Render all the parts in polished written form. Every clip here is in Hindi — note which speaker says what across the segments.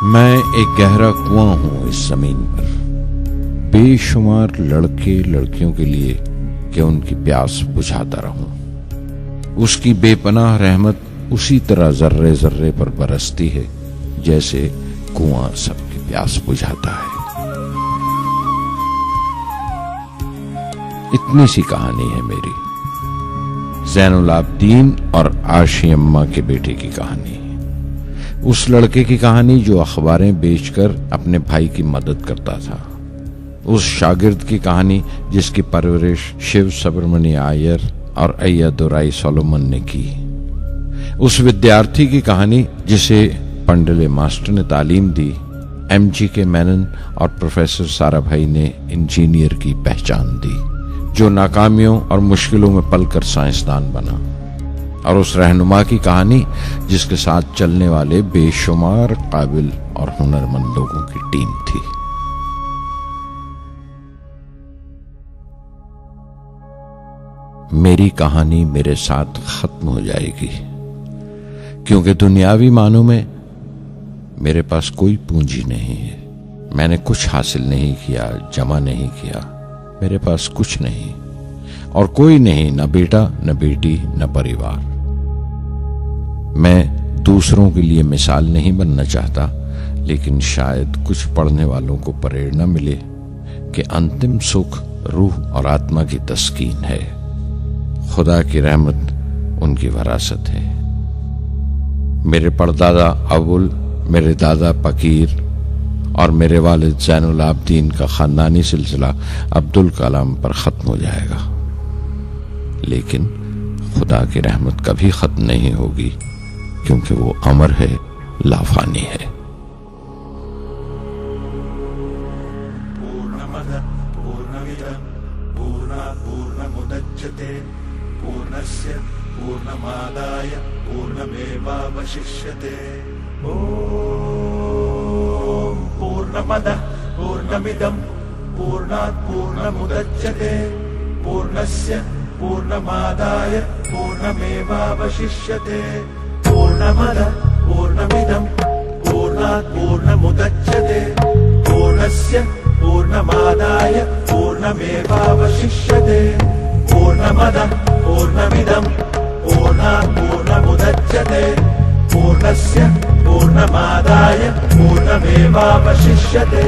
Speaker 1: मैं एक गहरा कुआं हूं इस जमीन पर, बेशुमार लड़के लड़कियों के लिए कि उनकी प्यास बुझाता रहूं। उसकी बेपनाह रहमत उसी तरह जर्रे जर्रे पर बरसती है जैसे कुआं सबकी प्यास बुझाता है। इतनी सी कहानी है मेरी, ज़ैनुल आबदीन और आशी अम्मा के बेटे की कहानी। उस लड़के की कहानी जो अखबारें बेचकर अपने भाई की मदद करता था। उस शागिर्द की कहानी जिसकी परवरिश शिव सुब्रमण्य आयर और अय्यदुराई सोलोमन ने की। उस विद्यार्थी की कहानी जिसे पंडले मास्टर ने तालीम दी, MGK मेनन और प्रोफेसर साराभाई ने इंजीनियर की पहचान दी, जो नाकामियों और मुश्किलों में पलकर साइंसदान बना। और उस रहनुमा की कहानी जिसके साथ चलने वाले बेशुमार काबिल और हुनरमंद लोगों की टीम थी। मेरी कहानी मेरे साथ खत्म हो जाएगी, क्योंकि दुनियावी मानों में मेरे पास कोई पूंजी नहीं है। मैंने कुछ हासिल नहीं किया, जमा नहीं किया। मेरे पास कुछ नहीं और कोई नहीं, न बेटा, न बेटी, न परिवार। मैं दूसरों के लिए मिसाल नहीं बनना चाहता, लेकिन शायद कुछ पढ़ने वालों को प्रेरणा मिले कि अंतिम सुख रूह और आत्मा की तस्कीन है। खुदा की रहमत उनकी वरासत है। मेरे परदादा अबुल, मेरे दादा फकीर और मेरे वालिद ज़ैनुल आबदीन का खानदानी सिलसिला अब्दुल कलाम पर खत्म हो जाएगा, लेकिन खुदा की रहमत कभी खत्म नहीं होगी, क्योंकि वो अमर है, लाफानी है।
Speaker 2: पूर्णमदः पूर्णमिदं पूर्णात् पूर्णमुदच्यते पूर्णस्य पूर्णमादाय पूर्णमेवावशिष्यते। ॐ पूर्णमदः पूर्णमिदं पूर्णात् पूर्णमुदच्यते पूर्णस्य पूर्णमादाय पूर्णमेवावशिष्यते। पूर्णमदः पूर्णमिदं पूर्णात् पूर्णमुदच्यते पूर्णस्य पूर्णमादाय पूर्णमेवावशिष्यते। पूर्णमदः पूर्णमिदं पूर्णात् पूर्णमुदच्यते पूर्णस्य पूर्णमादाय पूर्णमेवावशिष्यते।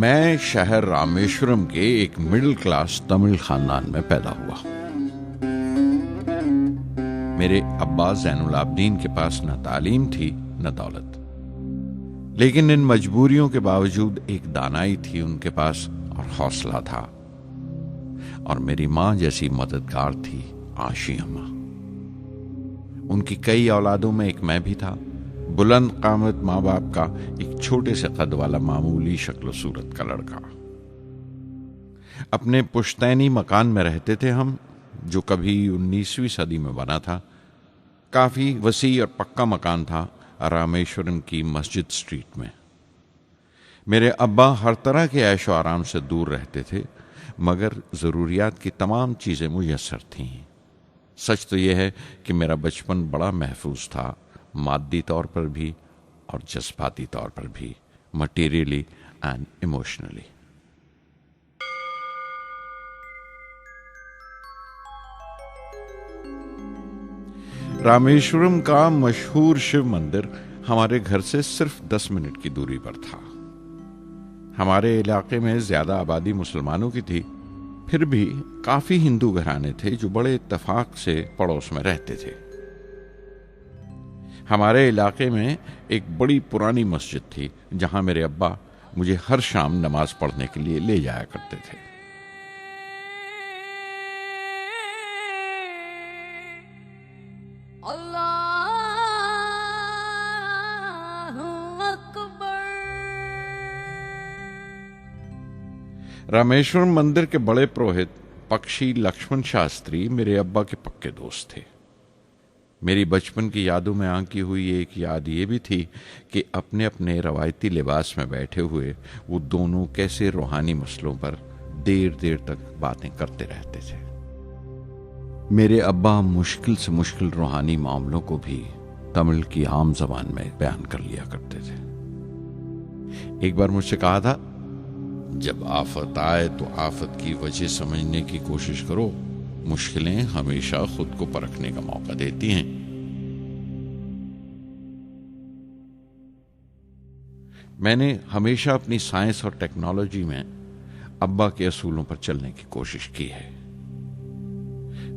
Speaker 1: मैं शहर रामेश्वरम के एक मिडिल क्लास तमिल खानदान में पैदा हुआ। मेरे अब्बा ज़ैनुल आबदीन के पास न तालीम थी न दौलत, लेकिन इन मजबूरियों के बावजूद एक दानाई थी उनके पास और हौसला था। और मेरी मां जैसी मददगार थी आशी अम्मा। उनकी कई औलादों में एक मैं भी था, बुलंद कामत माँ बाप का एक छोटे से कद वाला मामूली शक्ल सूरत का लड़का। अपने पुश्तैनी मकान में रहते थे हम, जो कभी 19वीं सदी में बना था। काफी वसी और पक्का मकान था रामेश्वरम की मस्जिद स्ट्रीट में। मेरे अब्बा हर तरह के ऐशो आराम से दूर रहते थे, मगर जरूरियात की तमाम चीजें मुयस्सर थीं। सच तो यह है कि मेरा बचपन बड़ा महफूज था, मादी तौर पर भी और जज्बाती तौर पर भी, मटीरियली एंड इमोशनली। रामेश्वरम का मशहूर शिव मंदिर हमारे घर से सिर्फ 10 मिनट की दूरी पर था। हमारे इलाके में ज्यादा आबादी मुसलमानों की थी, फिर भी काफी हिंदू घराने थे जो बड़े इत्तेफाक से पड़ोस में रहते थे। हमारे इलाके में एक बड़ी पुरानी मस्जिद थी, जहां मेरे अब्बा मुझे हर शाम नमाज पढ़ने के लिए ले जाया करते थे। रामेश्वरम मंदिर के बड़े पुरोहित पक्षी लक्ष्मण शास्त्री मेरे अब्बा के पक्के दोस्त थे। मेरी बचपन की यादों में आंकी हुई एक याद ये भी थी कि अपने अपने रवायती लिबास में बैठे हुए वो दोनों कैसे रूहानी मसलों पर देर देर तक बातें करते रहते थे। मेरे अब्बा मुश्किल से मुश्किल रूहानी मामलों को भी तमिल की आम जबान में बयान कर लिया करते थे। एक बार मुझसे कहा था, जब आफत आए तो आफत की वजह समझने की कोशिश करो, मुश्किलें हमेशा खुद को परखने का मौका देती हैं। मैंने हमेशा अपनी साइंस और टेक्नोलॉजी में अब्बा के असूलों पर चलने की कोशिश की है।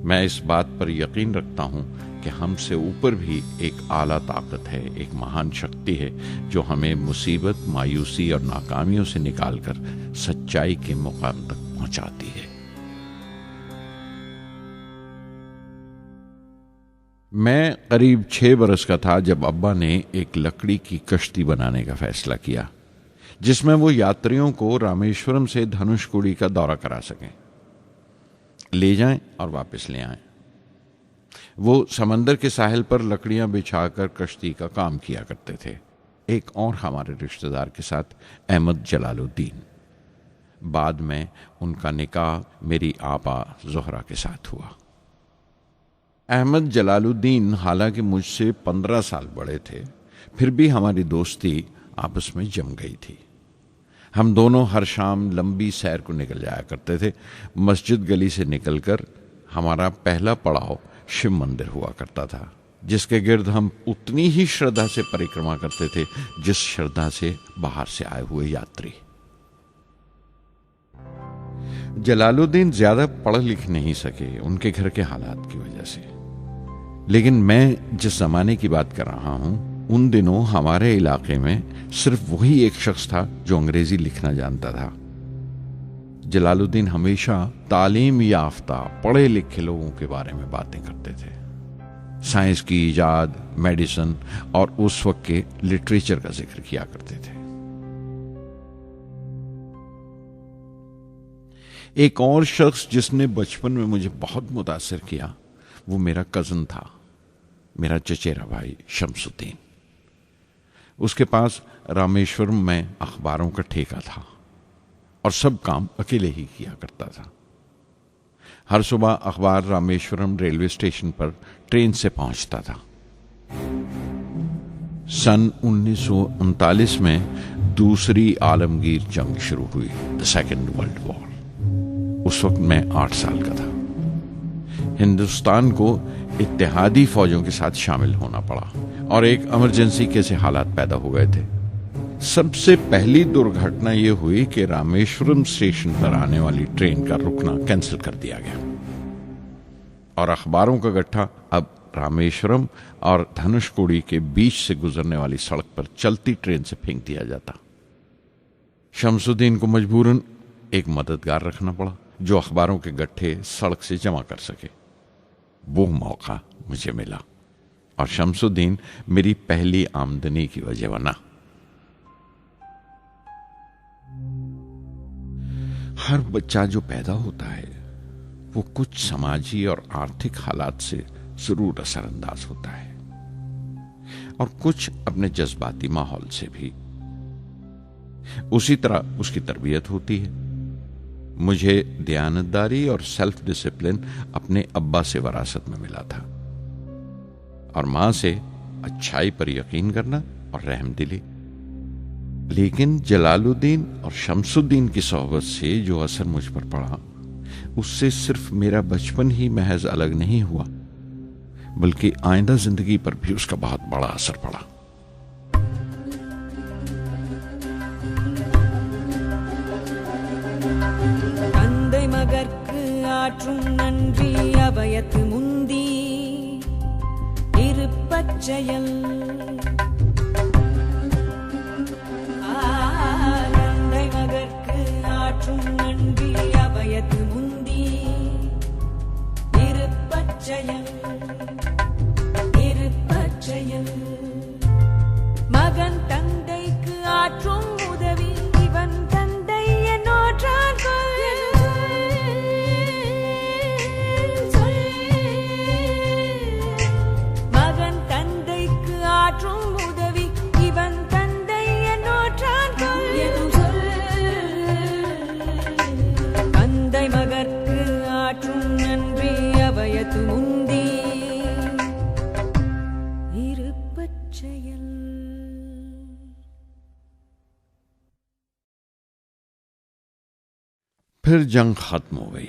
Speaker 1: मैं इस बात पर यकीन रखता हूं कि हमसे ऊपर भी एक आला ताकत है, एक महान शक्ति है जो हमें मुसीबत, मायूसी और नाकामियों से निकालकर सच्चाई के मुकाम तक पहुंचाती है। मैं करीब 6 बरस का था जब अब्बा ने एक लकड़ी की कश्ती बनाने का फैसला किया, जिसमें वो यात्रियों को रामेश्वरम से धनुषकोडी का दौरा करा सकें, ले जाएं और वापस ले आएं। वो समंदर के साहिल पर लकड़ियां बिछाकर कश्ती का काम किया करते थे। एक और हमारे रिश्तेदार के साथ, अहमद जलालुद्दीन। बाद में उनका निकाह मेरी आपा जोहरा के साथ हुआ। अहमद जलालुद्दीन हालांकि मुझसे 15 साल बड़े थे, फिर भी हमारी दोस्ती आपस में जम गई थी। हम दोनों हर शाम लंबी सैर को निकल जाया करते थे। मस्जिद गली से निकलकर हमारा पहला पड़ाव शिव मंदिर हुआ करता था, जिसके गिर्द हम उतनी ही श्रद्धा से परिक्रमा करते थे जिस श्रद्धा से बाहर से आए हुए यात्री। जलालुद्दीन ज्यादा पढ़ लिख नहीं सके उनके घर के हालात की वजह से, लेकिन मैं जिस जमाने की बात कर रहा हूं, उन दिनों हमारे इलाके में सिर्फ वही एक शख्स था जो अंग्रेजी लिखना जानता था। जलालुद्दीन हमेशा तालीम याफ्ता पढ़े लिखे लोगों के बारे में बातें करते थे, साइंस की इजाद, मेडिसिन और उस वक्त के लिटरेचर का जिक्र किया करते थे। एक और शख्स जिसने बचपन में मुझे बहुत मुतासिर किया वो मेरा कजन था, मेरा चचेरा भाई शमसुद्दीन। उसके पास रामेश्वरम में अखबारों का ठेका था और सब काम अकेले ही किया करता था। हर सुबह अखबार रामेश्वरम रेलवे स्टेशन पर ट्रेन से पहुंचता था। सन 1939 में दूसरी आलमगीर जंग शुरू हुई, द सेकेंड वर्ल्ड वॉर। उस वक्त मैं 8 साल का था। हिंदुस्तान को इत्तेहादी फौजों के साथ शामिल होना पड़ा और एक इमरजेंसी के से हालात पैदा हो गए थे। सबसे पहली दुर्घटना यह हुई कि रामेश्वरम स्टेशन पर आने वाली ट्रेन का रुकना कैंसिल कर दिया गया और अखबारों का गट्ठा अब रामेश्वरम और धनुषकोडी के बीच से गुजरने वाली सड़क पर चलती ट्रेन से फेंक दिया जाता। शमसुद्दीन को मजबूरन एक मददगार रखना पड़ा जो अखबारों के गट्ठे सड़क से जमा कर सके। वो मौका मुझे मिला और शमसुद्दीन मेरी पहली आमदनी की वजह बना। हर बच्चा जो पैदा होता है वो कुछ समाजी और आर्थिक हालात से जरूर असरअंदाज होता है और कुछ अपने जज्बाती माहौल से भी। उसी तरह उसकी तरबियत होती है। मुझे दयानतदारी और सेल्फ डिसिप्लिन अपने अब्बा से विरासत में मिला था और मां से अच्छाई पर यकीन करना और रहमदिली। लेकिन जलालुद्दीन और शमसुद्दीन की सोहबत से जो असर मुझ पर पड़ा, उससे सिर्फ मेरा बचपन ही महज अलग नहीं हुआ, बल्कि आइंदा जिंदगी पर भी उसका बहुत बड़ा असर पड़ा।
Speaker 3: தந்தை மகற்கு ஆற்றும் நன்றி அபயத்து முந்தி இருப்பச்செயல் தந்தை மகற்கு ஆற்றும் நன்றி அபயத்து முந்தி இருப்பச்செயல் இருப்பச்செயல் மகன் தந்தைக்கு ஆற்றும் உதவி இவன் தந்தை என்னோற்றார்கள்
Speaker 1: फिर जंग खत्म हो गई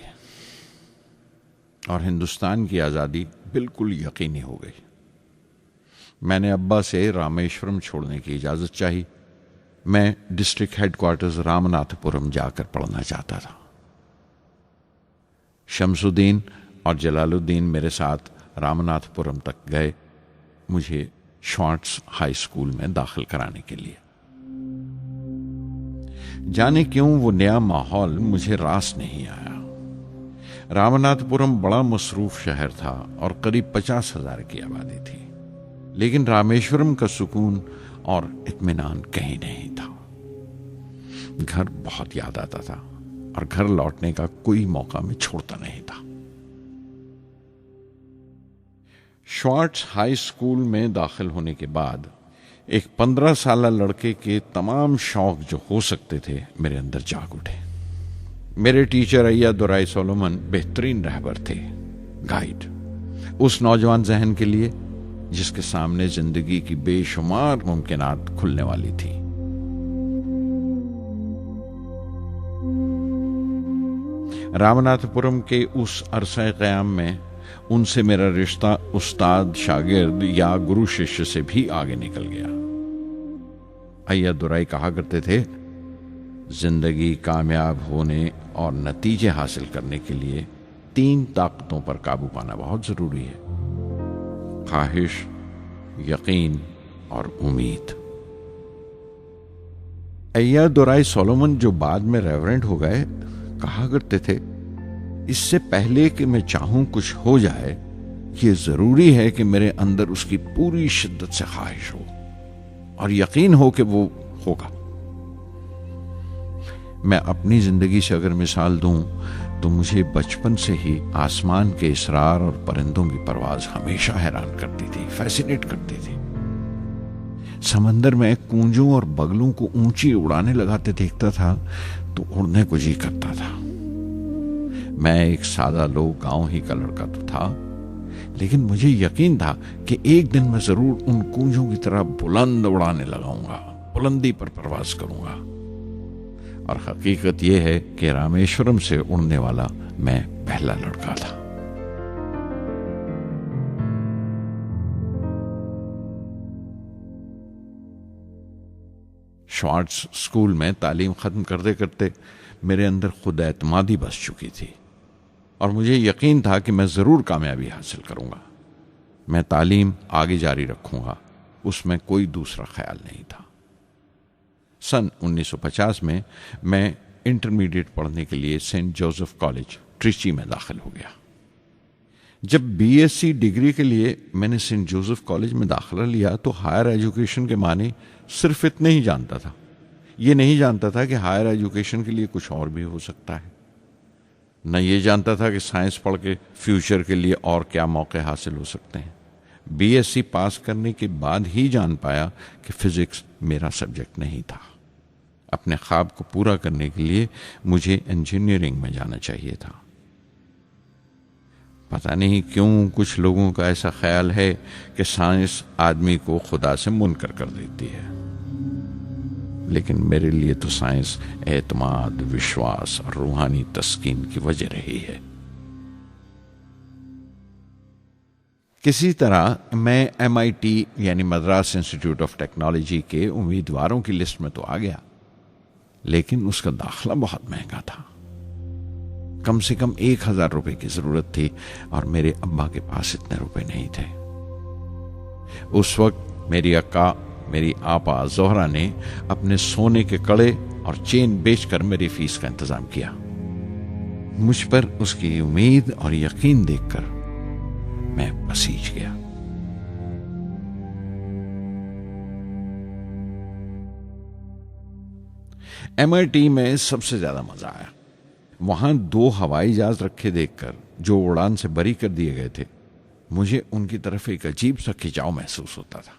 Speaker 1: और हिंदुस्तान की आज़ादी बिल्कुल यकीनी हो गई। मैंने अब्बा से रामेश्वरम छोड़ने की इजाज़त चाही। मैं डिस्ट्रिक्ट हेडक्वार्टर्स रामनाथपुरम जाकर पढ़ना चाहता था। शमसुद्दीन और जलालुद्दीन मेरे साथ रामनाथपुरम तक गए मुझे शॉर्ट्स हाई स्कूल में दाखिल कराने के लिए। जाने क्यों वो नया माहौल मुझे रास नहीं आया। रामनाथपुरम बड़ा मसरूफ शहर था और करीब 50,000 की आबादी थी, लेकिन रामेश्वरम का सुकून और इत्मीनान कहीं नहीं था। घर बहुत याद आता था और घर लौटने का कोई मौका मैं छोड़ता नहीं था। शॉर्ट्स हाई स्कूल में दाखिल होने के बाद एक 15 साल लड़के के तमाम शौक जो हो सकते थे मेरे अंदर जाग उठे। मेरे टीचर अय्या दुराई सोलोमन बेहतरीन रहबर थे, गाइड, उस नौजवान जहन के लिए जिसके सामने जिंदगी की बेशुमार मुमकिनात खुलने वाली थी। रामनाथपुरम के उस अरसा क़याम में उनसे मेरा रिश्ता उस्ताद शागिर्द या गुरु शिष्य से भी आगे निकल गया। अय्या दुराई कहा करते थे, जिंदगी कामयाब होने और नतीजे हासिल करने के लिए 3 ताकतों पर काबू पाना बहुत जरूरी है: ख्वाहिश, यकीन और उम्मीद। अय्या दुराई सोलोमन, जो बाद में रेवरेंड हो गए, कहा करते थे, इससे पहले कि मैं चाहूं कुछ हो जाए, ये जरूरी है कि मेरे अंदर उसकी पूरी शिद्दत से ख्वाहिश हो और यकीन हो कि वो होगा। मैं अपनी जिंदगी से अगर मिसाल दूं तो मुझे बचपन से ही आसमान के इसरार और परिंदों की परवाज हमेशा हैरान करती थी, फैसिनेट करती थी। समंदर में कूंजों और बगलों को ऊंची उड़ाने लगाते देखता था तो उड़ने को जी करता था। मैं एक सादा लोग गांव ही का लड़का तो था, लेकिन मुझे यकीन था कि एक दिन मैं जरूर उन कूंजों की तरह बुलंद उड़ाने लगाऊंगा, बुलंदी पर परवाज करूंगा। और हकीकत यह है कि रामेश्वरम से उड़ने वाला मैं पहला लड़का था। शॉर्ट्स स्कूल में तालीम खत्म करते करते मेरे अंदर खुद एतमादी बस चुकी थी और मुझे यकीन था कि मैं जरूर कामयाबी हासिल करूंगा। मैं तालीम आगे जारी रखूंगा, उसमें कोई दूसरा ख्याल नहीं था। सन 1950 में मैं इंटरमीडिएट पढ़ने के लिए सेंट जोसेफ कॉलेज ट्रिची में दाखिल हो गया। जब बीएससी डिग्री के लिए मैंने सेंट जोसेफ कॉलेज में दाखिला लिया तो हायर एजुकेशन के माने सिर्फ इतने ही जानता था। ये नहीं जानता था कि हायर एजुकेशन के लिए कुछ और भी हो सकता है। न ये जानता था कि साइंस पढ़ के फ्यूचर के लिए और क्या मौके हासिल हो सकते हैं। बीएससी पास करने के बाद ही जान पाया कि फिजिक्स मेरा सब्जेक्ट नहीं था। अपने ख्वाब को पूरा करने के लिए मुझे इंजीनियरिंग में जाना चाहिए था। पता नहीं क्यों कुछ लोगों का ऐसा ख्याल है कि साइंस आदमी को खुदा से मुनकर कर देती है, लेकिन मेरे लिए तो साइंस एतमाद, विश्वास और रूहानी तस्कीन की वजह रही है। किसी तरह मैं MIT यानी मद्रास इंस्टीट्यूट ऑफ टेक्नोलॉजी के उम्मीदवारों की लिस्ट में तो आ गया, लेकिन उसका दाखला बहुत महंगा था। कम से कम 1,000 रुपए की जरूरत थी और मेरे अब्बा के पास इतने रुपए नहीं थे। उस वक्त मेरी अक्का, मेरी आपा जोहरा ने अपने सोने के कड़े और चेन बेचकर मेरी फीस का इंतजाम किया। मुझ पर उसकी उम्मीद और यकीन देखकर मैं पसीज गया। MIT में सबसे ज्यादा मजा आया। वहां 2 हवाई जहाज रखे देखकर जो उड़ान से बरी कर दिए गए थे, मुझे उनकी तरफ एक अजीब सा खिंचाव महसूस होता था।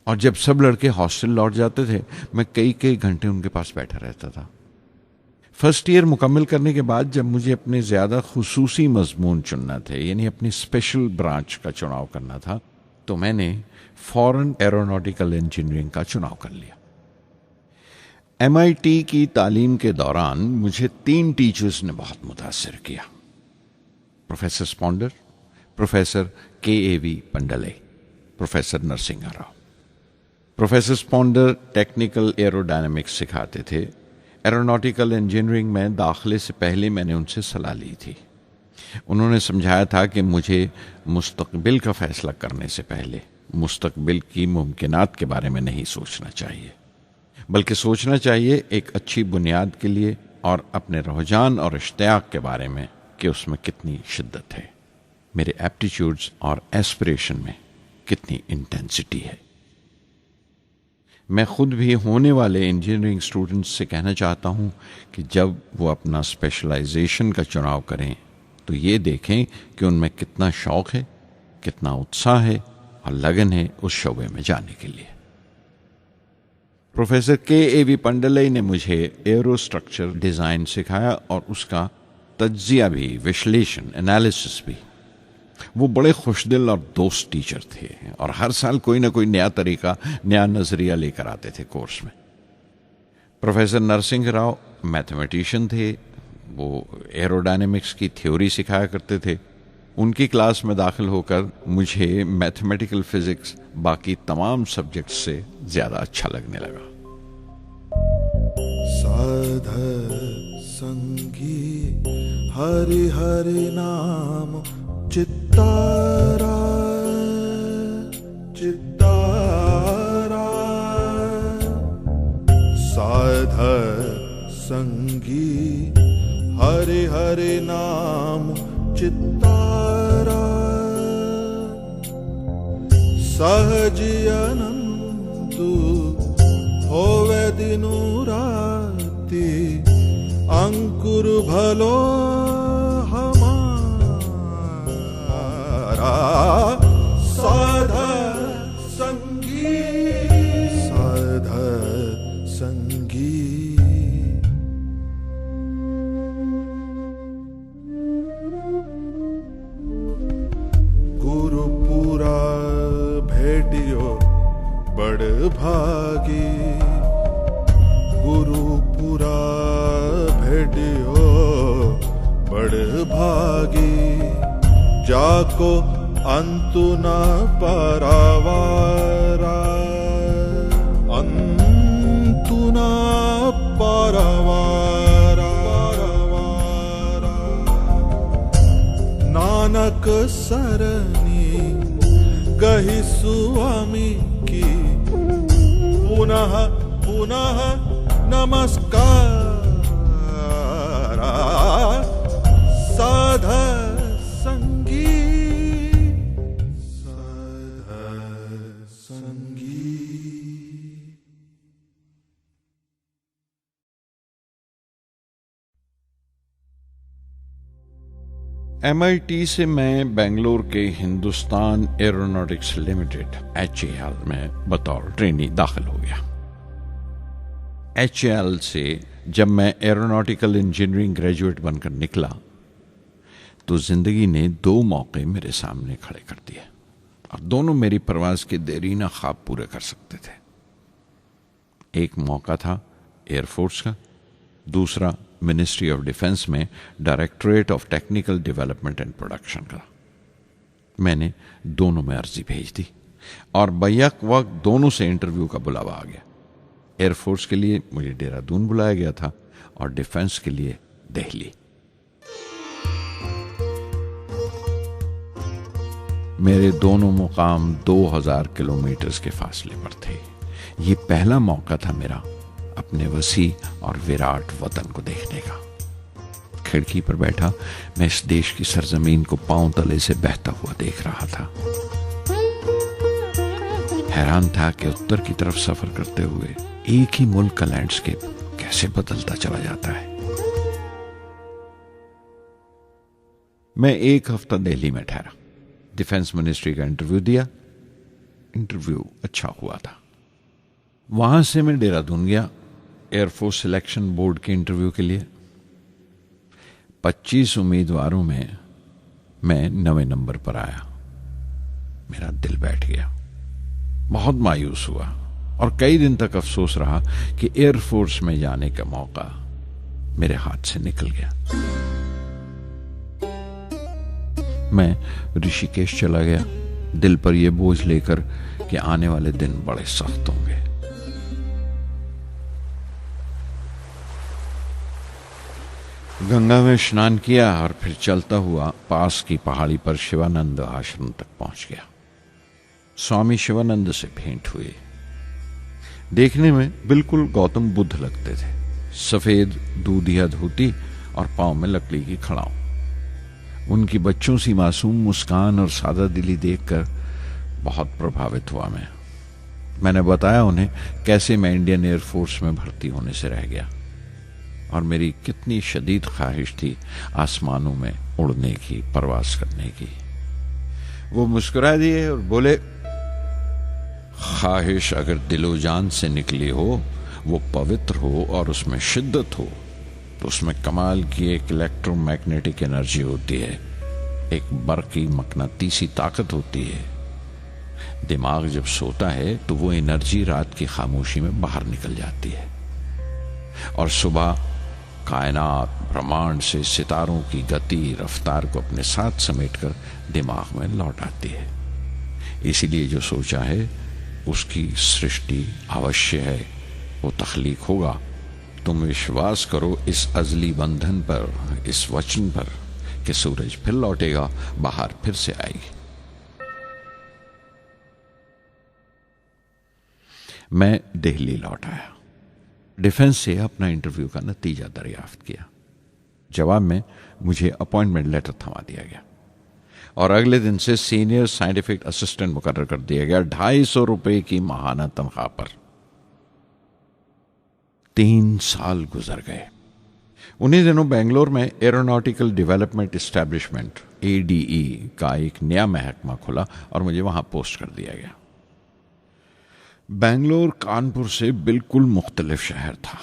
Speaker 1: और जब सब लड़के हॉस्टल लौट जाते थे, मैं कई कई घंटे उनके पास बैठा रहता था। फर्स्ट ईयर मुकम्मल करने के बाद जब मुझे अपने ज्यादा खुसूसी मजमून चुनना थे, यानी अपनी स्पेशल ब्रांच का चुनाव करना था, तो मैंने फॉरेन एरोनॉटिकल इंजीनियरिंग का चुनाव कर लिया। MIT की तालीम के दौरान मुझे 3 टीचर्स ने बहुत मुतासिर किया। प्रोफेसर स्पॉन्डर, प्रोफेसर KAV पंडले, प्रोफेसर नरसिंह राव। प्रोफेसर स्पॉन्डर टेक्निकल एरोडायनेमिक्स सिखाते थे। एरोनॉटिकल इंजीनियरिंग में दाखिले से पहले मैंने उनसे सलाह ली थी। उन्होंने समझाया था कि मुझे मुस्तकबिल का फैसला करने से पहले मुस्तकबिल की मुमकिनात के बारे में नहीं सोचना चाहिए, बल्कि सोचना चाहिए एक अच्छी बुनियाद के लिए और अपने रुझान और इश्तियाक के बारे में कि उसमें कितनी शिद्दत है, मेरे एप्टीट्यूड्स और एस्पिरेशन में कितनी इंटेंसिटी है। मैं खुद भी होने वाले इंजीनियरिंग स्टूडेंट्स से कहना चाहता हूं कि जब वो अपना स्पेशलाइजेशन का चुनाव करें तो ये देखें कि उनमें कितना शौक है, कितना उत्साह है और लगन है उस शोबे में जाने के लिए। प्रोफेसर KAV पंडले ने मुझे एरोस्ट्रक्चर डिज़ाइन सिखाया और उसका तज्जिया भी, विश्लेषण, एनालिसिस भी। वो बड़े खुशदिल और दोस्त टीचर थे और हर साल कोई ना कोई नया तरीका, नया नजरिया लेकर आते थे कोर्स में। प्रोफेसर नरसिंह राव मैथमेटिशियन थे। वो एरोडायनेमिक्स की थ्योरी सिखाया करते थे। उनकी क्लास में दाखिल होकर मुझे मैथमेटिकल फिजिक्स बाकी तमाम सब्जेक्ट्स से ज्यादा अच्छा लगने लगा।
Speaker 4: साध संगी हरि हरि नाम चित्तारा चित्तारा, साध संगी हरि हरि नाम चित्तारा, सहजी अनंतु होवे दिनु राति, अंकुर भलो साध संगी साध संगी। गुरुपुरा भेटियो बड़ भागी, गुरुपुरा भेटियो बड़ भागी, जाको अंतु न परवारा, अंतु न परवारा, नानक सरनी गहि स्वामी की, पुनः पुनः नमस्कार, साध संगी साध संगी।
Speaker 1: MIT से मैं बेंगलोर के हिंदुस्तान एरोनॉटिक्स लिमिटेड HAL में बतौर ट्रेनी दाखिल हो गया। HAL से जब मैं एरोनॉटिकल इंजीनियरिंग ग्रेजुएट बनकर निकला तो जिंदगी ने 2 मौके मेरे सामने खड़े कर दिए और दोनों मेरी परवाज के देरीना ख्वाब पूरे कर सकते थे। एक मौका था एयरफोर्स का, दूसरा मिनिस्ट्री ऑफ डिफेंस में directorate of technical development and production का। मैंने दोनों में अर्जी भेज दी और बैक वक्त दोनों से इंटरव्यू का बुलावा आ गया। एयरफोर्स के लिए मुझे देहरादून बुलाया गया था और डिफेंस के लिए दिल्ली। मेरे दोनों मुकाम 2000 किलोमीटर के फासले पर थे। ये पहला मौका था मेरा अपने वसी और विराट वतन को देखने का। खिड़की पर बैठा मैं इस देश की सरजमीन को पांव तले से बहता हुआ देख रहा था। हैरान था कि उत्तर की तरफ सफर करते हुए एक ही मुल्क का लैंडस्केप कैसे बदलता चला जाता है। मैं 1 हफ्ता दिल्ली में ठहरा, डिफेंस मिनिस्ट्री का इंटरव्यू दिया। इंटरव्यू अच्छा हुआ था। वहां से मैं देहरादून गया एयरफोर्स सिलेक्शन बोर्ड के इंटरव्यू के लिए। 25 उम्मीदवारों में मैं 9वें नंबर पर आया। मेरा दिल बैठ गया, बहुत मायूस हुआ और कई दिन तक अफसोस रहा कि एयरफोर्स में जाने का मौका मेरे हाथ से निकल गया। मैं ऋषिकेश चला गया, दिल पर यह बोझ लेकर कि आने वाले दिन बड़े सख्त होंगे। गंगा में स्नान किया और फिर चलता हुआ पास की पहाड़ी पर शिवानंद आश्रम तक पहुंच गया। स्वामी शिवानंद से भेंट हुई। देखने में बिल्कुल गौतम बुद्ध लगते थे, सफेद दूधिया धोती और पांव में लकड़ी की खड़ाऊ। उनकी बच्चों सी मासूम मुस्कान और सादा दिली देखकर बहुत प्रभावित हुआ मैंने बताया उन्हें कैसे मैं इंडियन एयरफोर्स में भर्ती होने से रह गया और मेरी कितनी शदीद ख्वाहिश थी आसमानों में उड़ने की, परवास करने की। वो मुस्कुरा दिए और बोले, ख्वाहिश अगर दिलो जान से निकली हो, वो पवित्र हो और उसमें शिद्दत हो, तो उसमें कमाल की एक इलेक्ट्रोमैग्नेटिक एनर्जी होती है, एक बरकी मकनातीसी ताकत होती है। दिमाग जब सोता है तो वो एनर्जी रात की खामोशी में बाहर निकल जाती है और सुबह कायनात ब्रह्मांड से सितारों की गति रफ्तार को अपने साथ समेटकर दिमाग में लौट आती है। इसीलिए जो सोचा है उसकी सृष्टि अवश्य है, वो तख्लीक होगा। तुम विश्वास करो इस अजली बंधन पर, इस वचन पर कि सूरज फिर लौटेगा, बाहर फिर से आएगी। मैं दिल्ली लौट आया, डिफेंस से अपना इंटरव्यू का नतीजा दरियाफ्त किया। जवाब में मुझे अपॉइंटमेंट लेटर थमा दिया गया और अगले दिन से सीनियर साइंटिफिक असिस्टेंट मुकर्रर कर दिया गया 250 रुपए की माहाना तनख्वाह पर। 3 साल गुजर गए। उन्हीं दिनों बेंगलोर में एरोनॉटिकल डेवलपमेंट एस्टेब्लिशमेंट ADE का एक नया महकमा खुला और मुझे वहां पोस्ट कर दिया गया। बेंगलोर कानपुर से बिल्कुल मुख्तलिफ शहर था।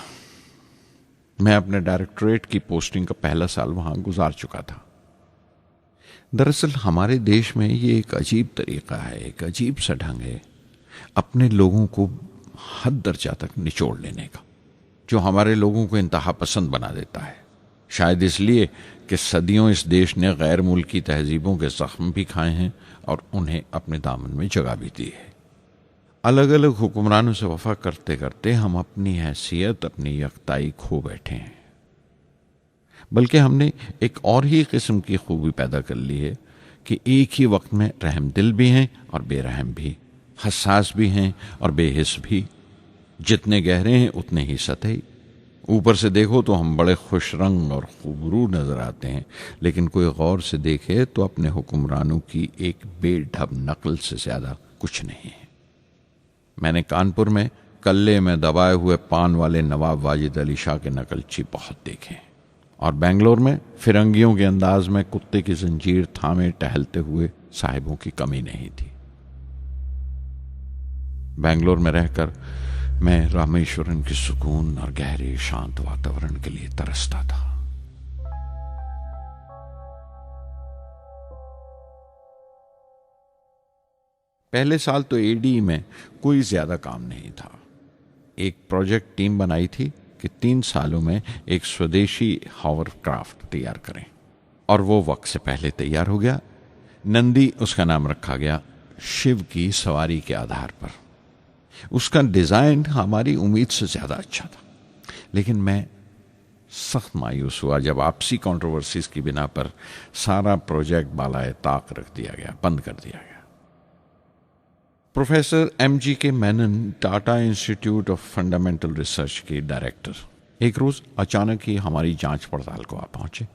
Speaker 1: मैं अपने डायरेक्टरेट की पोस्टिंग का पहला साल वहां गुजार चुका था। दरअसल हमारे देश में ये एक अजीब तरीका है, एक अजीब सा ढंग है अपने लोगों को हद दर्जा तक निचोड़ लेने का, जो हमारे लोगों को इंतहा पसंद बना देता है। शायद इसलिए कि सदियों इस देश ने गैर मुल्की तहजीबों के जख्म भी खाए हैं और उन्हें अपने दामन में जगह भी दी है। अलग अलग हुक्मरानों से वफा करते करते हम अपनी हैसियत, अपनी यकताई खो बैठे हैं। बल्कि हमने एक और ही किस्म की खूबी पैदा कर ली है कि एक ही वक्त में रहम दिल भी हैं और बेरहम भी, हसास भी हैं और बेहिस भी। जितने गहरे हैं उतने ही सतही। ऊपर से देखो तो हम बड़े खुश रंग और खूबरू नजर आते हैं, लेकिन कोई गौर से देखे तो अपने हुक्मरानों की एक बेढब नकल से ज्यादा कुछ नहीं है। मैंने कानपुर में कल्ले में दबाए हुए पान वाले नवाब वाजिद अली शाह के नकलची बहुत देखे और बेंगलोर में फिरंगियों के अंदाज में कुत्ते की जंजीर थामे टहलते हुए साहिबों की कमी नहीं थी। बेंगलोर में रहकर मैं रामेश्वरम के सुकून और गहरे शांत वातावरण के लिए तरसता था। पहले साल तो ADE में कोई ज्यादा काम नहीं था। एक प्रोजेक्ट टीम बनाई थी कि 3 सालों में एक स्वदेशी हॉवरक्राफ्ट तैयार करें और वो वक्त से पहले तैयार हो गया। नंदी उसका नाम रखा गया, शिव की सवारी के आधार पर। उसका डिजाइन हमारी उम्मीद से ज्यादा अच्छा था, लेकिन मैं सख्त मायूस हुआ जब आपसी कंट्रोवर्सीज की बिना पर सारा प्रोजेक्ट बालाए ताक रख दिया गया, बंद कर दिया गया। Professor MGK Menon, Tata institute of fundamental research के डायरेक्टर, एक रोज अचानक ही हमारी जांच पड़ताल को आ पहुंचे।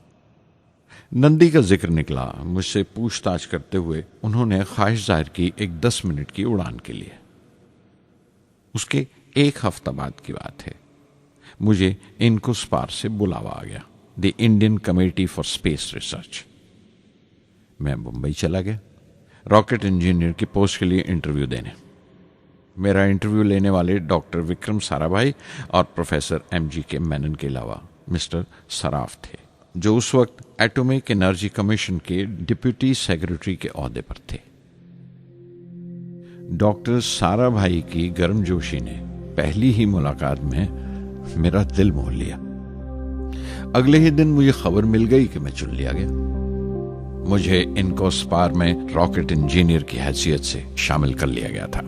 Speaker 1: नंदी का जिक्र निकला। मुझसे पूछताछ करते हुए उन्होंने ख्वाहिश जाहिर की एक 10 मिनट की उड़ान के लिए। उसके 1 हफ्ता बाद की बात है, मुझे इनकुस्पार से बुलावा आ गया, the Indian committee for space research. मैं मुंबई चला गया रॉकेट इंजीनियर की पोस्ट के लिए इंटरव्यू देने। मेरा इंटरव्यू लेने वाले डॉक्टर विक्रम साराभाई और प्रोफेसर MGK मेनन के अलावा मिस्टर सराफ थे, जो उस वक्त एटॉमिक एनर्जी कमीशन के डिप्यूटी सेक्रेटरी के ओहदे पर थे। डॉक्टर साराभाई की गर्मजोशी ने पहली ही मुलाकात में मेरा दिल मोह लिया। अगले ही दिन मुझे खबर मिल गई कि मैं चुन लिया गया। मुझे इनकोस्पार में रॉकेट इंजीनियर की हैसियत से शामिल कर लिया गया था।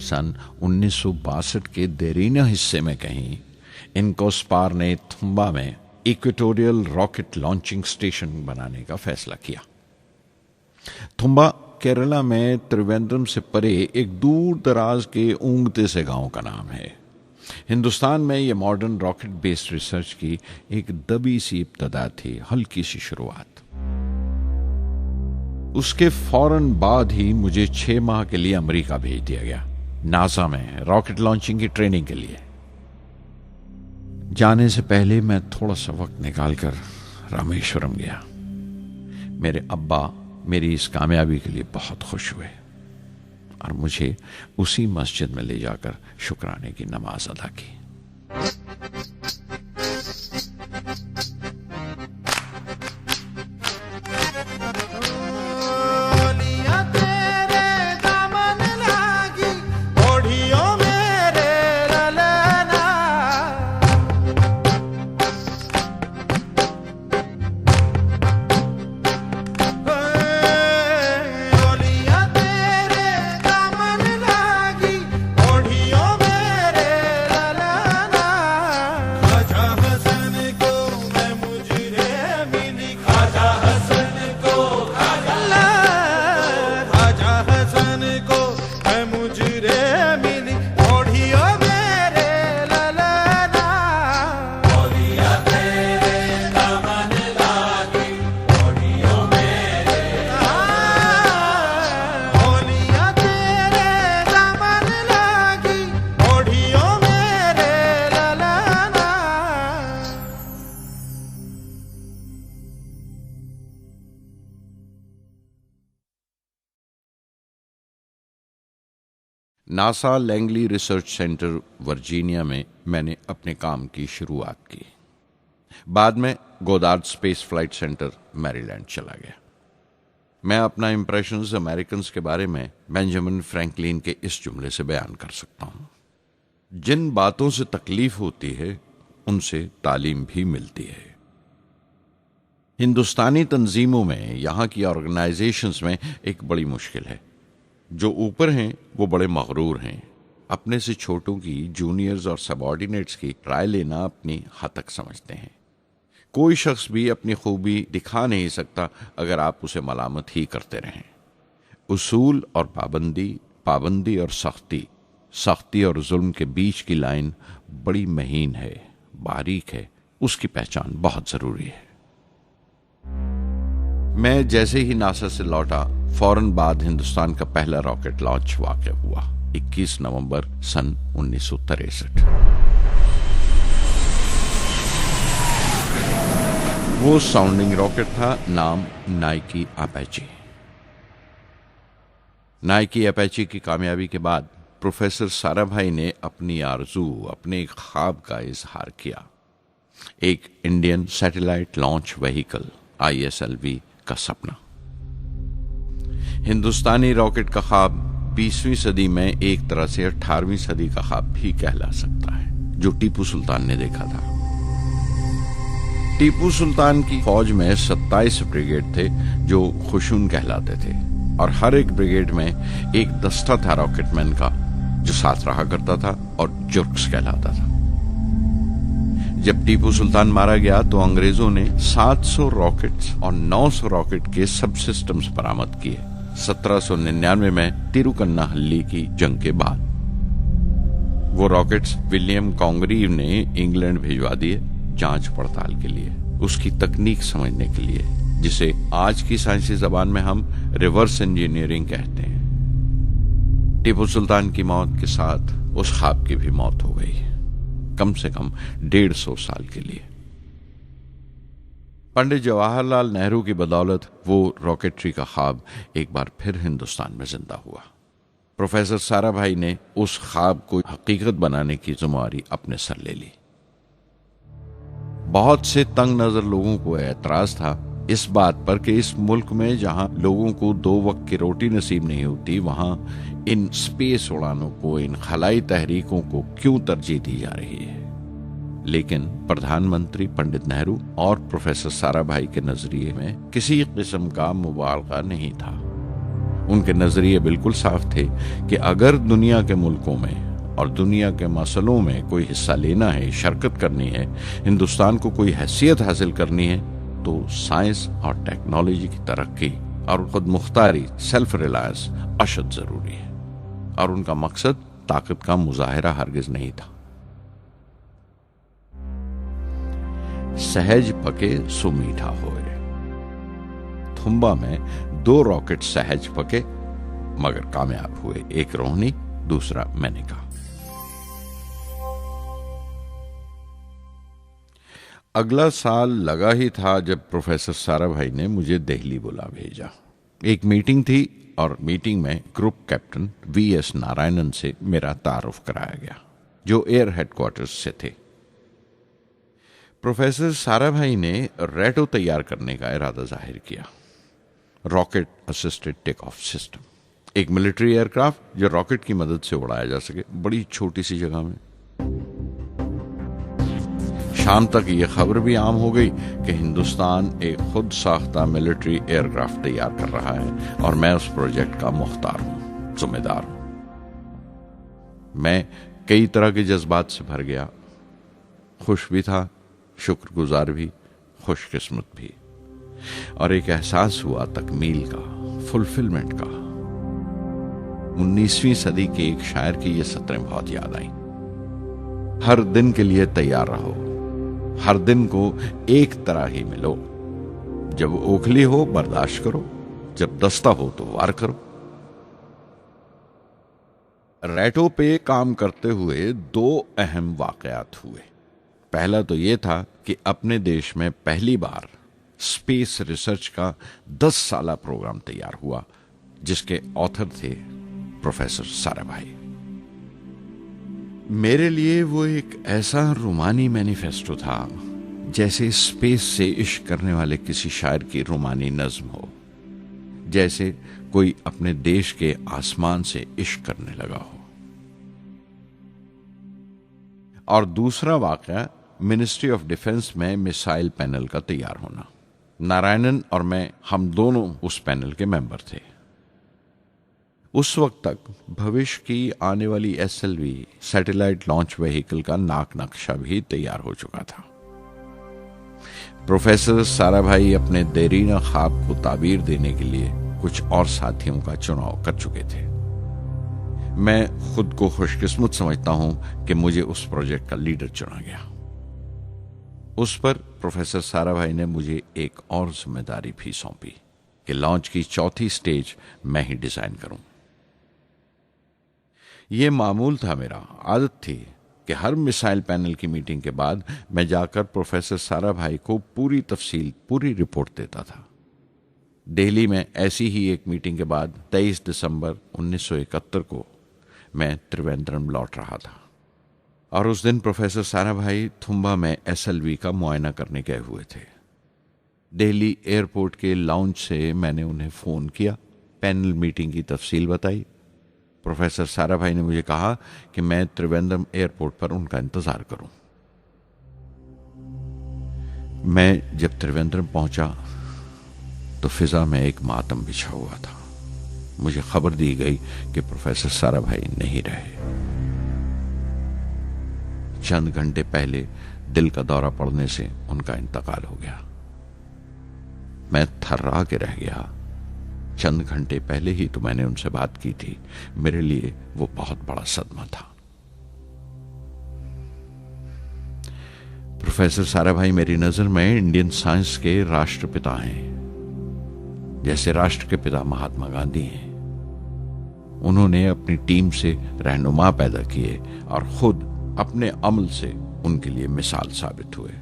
Speaker 1: सन 1962 के देरीना हिस्से में कहीं इनकोस्पार ने थुम्बा में इक्वेटोरियल रॉकेट लॉन्चिंग स्टेशन बनाने का फैसला किया। थुम्बा केरला में त्रिवेंद्रम से परे एक दूर दराज के ऊंगते से गांव का नाम है। हिंदुस्तान में यह मॉडर्न रॉकेट बेस्ड रिसर्च की एक दबी सी इब्तदा थी, हल्की सी शुरुआत। उसके फौरन बाद ही मुझे 6 माह के लिए अमेरिका भेज दिया गया, नासा में रॉकेट लॉन्चिंग की ट्रेनिंग के लिए। जाने से पहले मैं थोड़ा सा वक्त निकालकर रामेश्वरम गया। मेरे अब्बा मेरी इस कामयाबी के लिए बहुत खुश हुए और मुझे उसी मस्जिद में ले जाकर शुक्राने की नमाज अदा की। NASA Langley research centre Virginia में मैंने अपने काम की शुरुआत की। बाद में Goddard space flight centre Maryland चला गया। मैं अपना इंप्रेशंस अमेरिकन्स के बारे में बेंजामिन फ्रैंकलिन के इस जुमले से बयान कर सकता हूं, जिन बातों से तकलीफ होती है उनसे तालीम भी मिलती है। हिंदुस्तानी तंजीमों में, यहां की ऑर्गेनाइजेशंस में एक बड़ी मुश्किल है। जो ऊपर हैं वो बड़े मगरूर हैं। अपने से छोटों की, जूनियर्स और सबऑर्डिनेट्स की राय लेना अपनी हतक समझते हैं। कोई शख्स भी अपनी खूबी दिखा नहीं सकता अगर आप उसे मलामत ही करते रहें। उसूल और पाबंदी, पाबंदी और सख्ती, सख्ती और जुल्म के बीच की लाइन बड़ी महीन है, बारीक है। उसकी पहचान बहुत जरूरी है। मैं जैसे ही नासा से लौटा, फौरन बाद हिंदुस्तान का पहला रॉकेट लॉन्च वाक़ हुआ 21 नवंबर सन 1963। वो साउंडिंग रॉकेट था, नाम नाइकी अपाचे। नाइकी अपाचे की कामयाबी के बाद प्रोफेसर साराभाई ने अपनी आरजू, अपने एक ख्वाब का इजहार किया। एक Indian satellite launch vehicle ISLV का सपना। हिंदुस्तानी रॉकेट का ख्वाब 20वीं सदी में एक तरह से 18वीं सदी का ख्वाब भी कहला सकता है, जो टीपू सुल्तान ने देखा था। टीपू सुल्तान की फौज में 27 ब्रिगेड थे जो खुशून कहलाते थे, और हर एक ब्रिगेड में एक दस्ता था रॉकेटमैन का जो साथ रहा करता था और जुर्क्स कहलाता था। जब टीपू सुल्तान मारा गया तो अंग्रेजों ने 700 रॉकेट्स और 900 रॉकेट के सब सिस्टम्स बरामद किए 1799 में तिरुकन्नाहल्ली की जंग के बाद। वो रॉकेट्स विलियम कॉन्गरीव ने इंग्लैंड भिजवा दिए जांच पड़ताल के लिए, उसकी तकनीक समझने के लिए, जिसे आज की साइंसी जबान में हम रिवर्स इंजीनियरिंग कहते हैं। टीपू सुल्तान की मौत के साथ उस ख्वाब की भी मौत हो गई, कम से कम 150 साल के लिए। पंडित जवाहरलाल नेहरू की बदौलत वो रॉकेटरी का ख्वाब एक बार फिर हिंदुस्तान में जिंदा हुआ। प्रोफेसर साराभाई ने उस ख्वाब को हकीकत बनाने की जिम्मेदारी अपने सर ले ली। बहुत से तंग नजर लोगों को एतराज था इस बात पर कि इस मुल्क में जहां लोगों को 2 वक्त की रोटी नसीब नहीं होती, वहां इन स्पेस उड़ानों को, इन खलाई तहरीकों को क्यों तरजीह दी जा रही है। लेकिन प्रधानमंत्री पंडित नेहरू और प्रोफेसर साराभाई के नजरिए में किसी किस्म का मुबालगा नहीं था। उनके नजरिए बिल्कुल साफ थे कि अगर दुनिया के मुल्कों में और दुनिया के मसलों में कोई हिस्सा लेना है, शिरकत करनी है, हिंदुस्तान को कोई हैसियत हासिल करनी है, तो साइंस और टेक्नोलॉजी की तरक्की और खुद मुख्तारी, सेल्फ रिलायंस अशद जरूरी है। और उनका मकसद ताकत का मुजाहिरा हरगिज नहीं था। सहज पके सुमीठा होए। थुम्बा में 2 रॉकेट सहज पके मगर कामयाब हुए, एक रोहिणी, दूसरा मेनका। अगला साल लगा ही था जब प्रोफेसर साराभाई ने मुझे दिल्ली बुला भेजा। एक मीटिंग थी और मीटिंग में ग्रुप कैप्टन वीएस नारायणन से मेरा तारुफ कराया गया, जो एयर हेडक्वार्टर्स से थे। प्रोफेसर साराभाई ने रेटो तैयार करने का इरादा जाहिर किया, rocket assisted take off system, एक मिलिट्री एयरक्राफ्ट जो रॉकेट की मदद से उड़ाया जा सके, बड़ी छोटी सी जगह में। शाम तक यह खबर भी आम हो गई कि हिंदुस्तान एक खुद साख्ता मिलिट्री एयरक्राफ्ट तैयार कर रहा है और मैं उस प्रोजेक्ट का मुख्तार हूं, जिम्मेदार हूं। मैं कई तरह के जज्बात से भर गया, खुश भी था, शुक्रगुजार भी, खुशकिस्मत भी, और एक एहसास हुआ तकमील का, फुलफिलमेंट का। 19वीं सदी के एक शायर की ये सतरें बहुत याद आई। हर दिन के लिए तैयार रहो, हर दिन को एक तरह ही मिलो। जब ओखली हो बर्दाश्त करो, जब दस्ता हो तो वार करो। रेटो पे काम करते हुए 2 अहम वाकयात हुए। पहला तो यह था कि अपने देश में पहली बार स्पेस रिसर्च का 10 साला प्रोग्राम तैयार हुआ, जिसके ऑथर थे प्रोफेसर साराभाई। मेरे लिए वो एक ऐसा रोमानी मैनिफेस्टो था जैसे स्पेस से इश्क करने वाले किसी शायर की रोमानी नज्म हो, जैसे कोई अपने देश के आसमान से इश्क करने लगा हो। और दूसरा वाकया मिनिस्ट्री ऑफ डिफेंस में मिसाइल पैनल का तैयार होना। नारायणन और मैं, हम दोनों उस पैनल के मेंबर थे। उस वक्त तक भविष्य की आने वाली SLV सैटेलाइट लॉन्च व्हीकल का नाक नक्शा भी तैयार हो चुका था। प्रोफेसर साराभाई अपने देरीना ख्वाब को ताबीर देने के लिए कुछ और साथियों का चुनाव कर चुके थे। मैं खुद को खुशकिस्मत समझता हूं कि मुझे उस प्रोजेक्ट का लीडर चुना गया। उस पर प्रोफेसर साराभाई ने मुझे एक और जिम्मेदारी भी सौंपी कि लॉन्च की 4थी स्टेज मैं ही डिजाइन करूं। यह मामूल था, मेरा आदत थी कि हर मिसाइल पैनल की मीटिंग के बाद मैं जाकर प्रोफेसर साराभाई को पूरी तफसील, पूरी रिपोर्ट देता था। दिल्ली में ऐसी ही एक मीटिंग के बाद 23 दिसंबर 1971 को मैं त्रिवेंद्रम लौट रहा था और उस दिन प्रोफेसर साराभाई थुम्बा में SLV का मुआयना करने गए हुए थे। दिल्ली एयरपोर्ट के लाउंज से मैंने उन्हें फोन किया, पैनल मीटिंग की तफसील बताई। प्रोफेसर साराभाई ने मुझे कहा कि मैं त्रिवेंद्रम एयरपोर्ट पर उनका इंतजार करूं। मैं जब त्रिवेंद्रम पहुंचा तो फिजा में एक मातम बिछा हुआ था। मुझे खबर दी गई कि प्रोफेसर साराभाई नहीं रहे। चंद घंटे पहले दिल का दौरा पड़ने से उनका इंतकाल हो गया। मैं थर्रा के रह गया। चंद घंटे पहले ही तो मैंने उनसे बात की थी। मेरे लिए वो बहुत बड़ा सदमा था। प्रोफेसर साराभाई मेरी नजर में इंडियन साइंस के राष्ट्रपिता हैं, जैसे राष्ट्र के पिता महात्मा गांधी हैं। उन्होंने अपनी टीम से रहनुमा पैदा किए और खुद अपने अमल से उनके लिए मिसाल साबित हुए।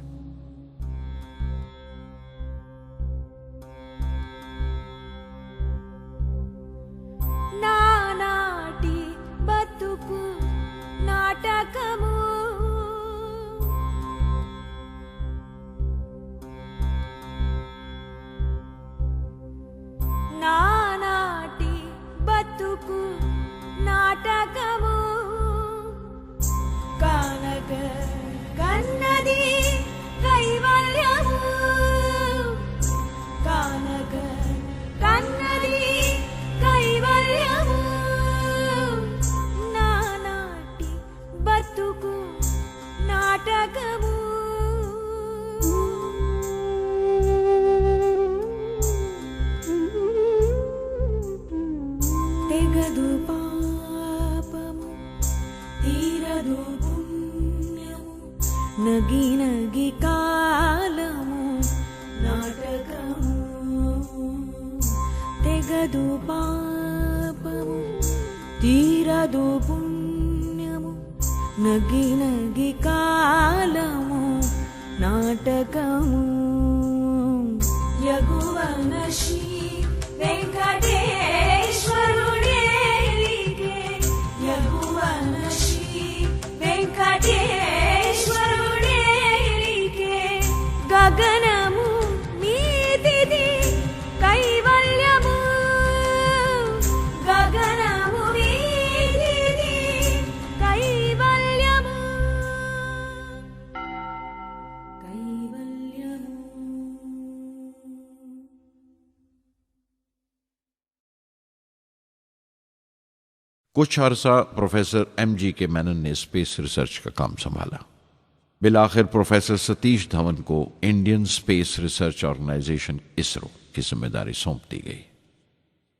Speaker 3: నానాటి బతుకు నాటకము తీరదు పాపము తీరదు పుణ్యము నగి నగి కాలము నాటకము యగువన శ్రీ వెంకటేశ్వరుడేలికే యగువన శ్రీ వెంకటేశ్వరుడేలికే గగనము మీదిది కైవల్యము గగనము మీదిది కైవల్యము కైవల్యము.
Speaker 1: कुछ अरसा प्रोफेसर एमजी के मेनन ने स्पेस रिसर्च का काम संभाला। बिलाखिर प्रोफेसर सतीश धवन को Indian space research organisation ISRO की जिम्मेदारी सौंप दी गई।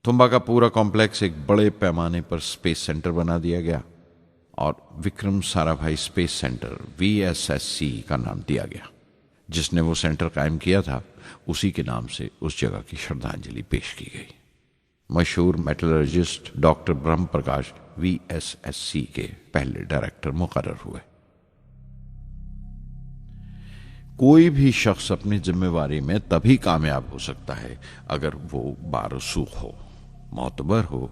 Speaker 1: तुम्बा का पूरा कॉम्प्लेक्स एक बड़े पैमाने पर स्पेस सेंटर बना दिया गया और Vikram Sarabhai space centre VSSC का नाम दिया गया। जिसने वो सेंटर कायम किया था उसी के नाम से उस जगह की श्रद्धांजलि पेश की गई। मशहूर मेटलर्जिस्ट डॉक्टर ब्रह्म प्रकाश VSSC के पहले डायरेक्टर मुकर्रर हुए। कोई भी शख्स अपनी जिम्मेवारी में तभी कामयाब हो सकता है अगर वो बारसूख हो, मोतबर हो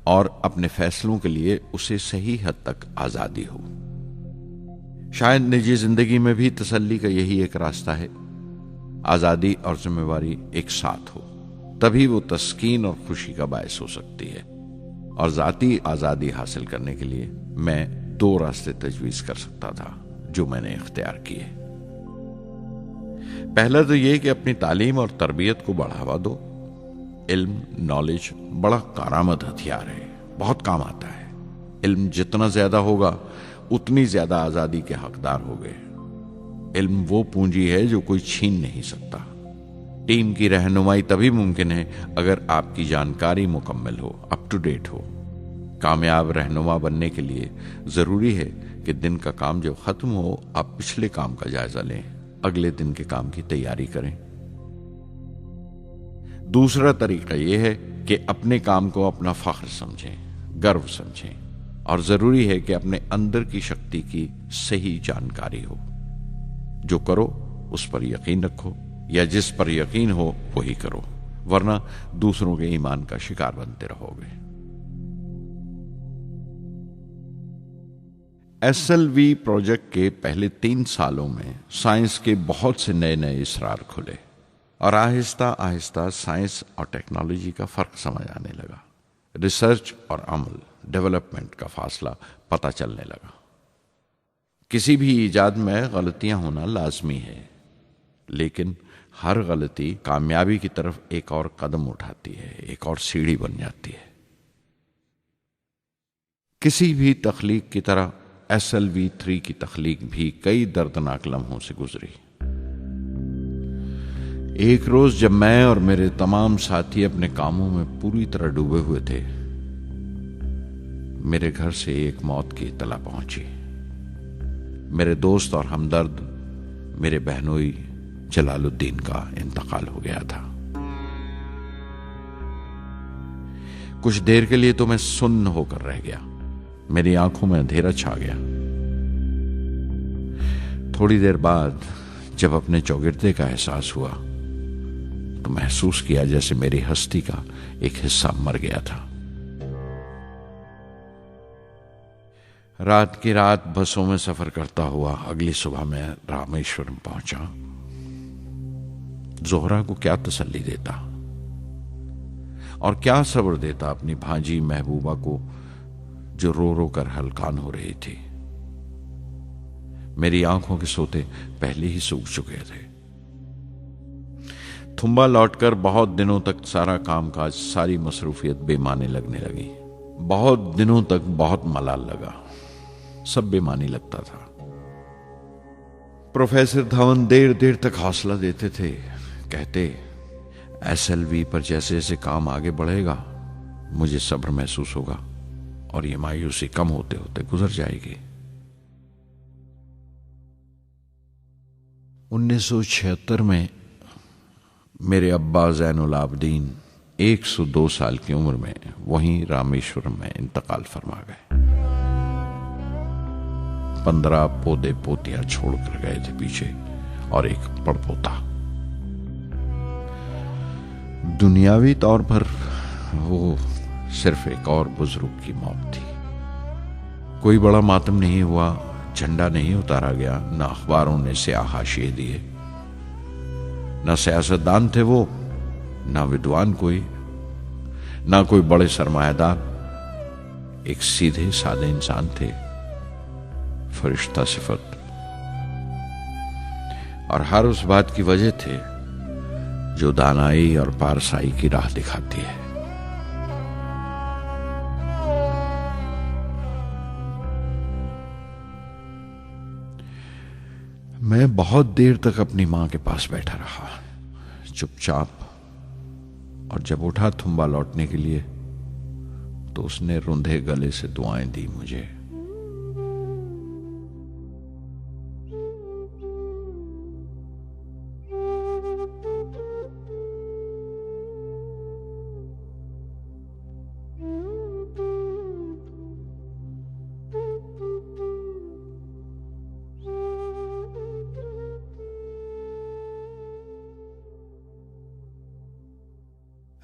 Speaker 1: और अपने फैसलों के लिए उसे सही हद तक आजादी हो। शायद निजी जिंदगी में भी तसल्ली का यही एक रास्ता है। आजादी और जिम्मेवारी एक साथ हो, तभी वो तस्कीन और खुशी का बायस हो सकती है। और जाती आजादी हासिल करने के लिए मैं 2 रास्ते तजवीज कर सकता था जो मैंने इख्तियार किए। पहला तो ये कि अपनी तालीम और तरबियत को बढ़ावा दो। इल्म, नॉलेज बड़ा कारआमद हथियार है, बहुत काम आता है। इल्म जितना ज्यादा होगा उतनी ज्यादा आजादी के हकदार होगे। इल्म वो पूंजी है जो कोई छीन नहीं सकता। टीम की रहनुमाई तभी मुमकिन है अगर आपकी जानकारी मुकम्मल हो, अप टू डेट हो। कामयाब रहनुमा बनने के लिए जरूरी है कि दिन का काम जब खत्म हो आप पिछले काम का जायजा लें, अगले दिन के काम की तैयारी करें। दूसरा तरीका यह है कि अपने काम को अपना फख्र समझें, गर्व समझें और जरूरी है कि अपने अंदर की शक्ति की सही जानकारी हो। जो करो उस पर यकीन रखो या जिस पर यकीन हो वही करो, वरना दूसरों के ईमान का शिकार बनते रहोगे। SLV प्रोजेक्ट के पहले 3 सालों में साइंस के बहुत से नए नए इसरार खुले और आहिस्ता आहिस्ता साइंस और टेक्नोलॉजी का फर्क समझ आने लगा। रिसर्च और अमल, डेवलपमेंट का फासला पता चलने लगा। किसी भी ईजाद में गलतियां होना लाजमी है, लेकिन हर गलती कामयाबी की तरफ एक और कदम उठाती है, एक और सीढ़ी बन जाती है। किसी भी तख्लीक की तरह SLV-3 की तख्लीक भी कई दर्दनाक लम्हों से गुजरी। एक रोज जब मैं और मेरे तमाम साथी अपने कामों में पूरी तरह डूबे हुए थे, मेरे घर से एक मौत की इत्तला पहुंची। मेरे दोस्त और हमदर्द मेरे बहनोई जलालुद्दीन का इंतकाल हो गया था। कुछ देर के लिए तो मैं सुन्न होकर रह गया। मेरी आंखों में अंधेरा छा गया। थोड़ी देर बाद जब अपने चौगिरदे का एहसास हुआ तो महसूस किया जैसे मेरी हस्ती का एक हिस्सा मर गया था। रात की रात बसों में सफर करता हुआ अगली सुबह मैं रामेश्वरम पहुंचा। जोहरा को क्या तसल्ली देता और क्या सब्र देता अपनी भांजी महबूबा को जो रो रो कर हलकान हो रही थी। मेरी आंखों के सोते पहले ही सूख चुके थे। थुम्बा लौटकर बहुत दिनों तक सारा कामकाज, सारी मसरूफियत बेमानी लगने लगी। बहुत दिनों तक बहुत मलाल लगा, सब बेमानी लगता था। प्रोफेसर धवन देर देर तक हौसला देते थे। कहते SLV पर जैसे जैसे काम आगे बढ़ेगा मुझे सब्र महसूस होगा और ये मायूसी कम होते होते गुजर जाएगी। 1976 में मेरे अब्बा ज़ैनुल आबदीन 102 साल की उम्र में वहीं रामेश्वरम में इंतकाल फरमा गए। 15 पोते पोतियां छोड़कर गए थे पीछे और एक पड़पोता। दुनियावी तौर पर वो सिर्फ एक और बुजुर्ग की मौत थी। कोई बड़ा मातम नहीं हुआ, झंडा नहीं उतारा गया, न अखबारों ने स्याह हाशिए दिए, न सियासतदान थे वो, न विद्वान कोई, न कोई बड़े सरमायादार। एक सीधे सादे इंसान थे, फरिश्ता सिफत, और हर उस बात की वजह थे जो दानाई और पारसाई की राह दिखाती है। मैं बहुत देर तक अपनी मां के पास बैठा रहा, चुपचाप, और जब उठा थुम्बा लौटने के लिए तो उसने रुंधे गले से दुआएं दी मुझे।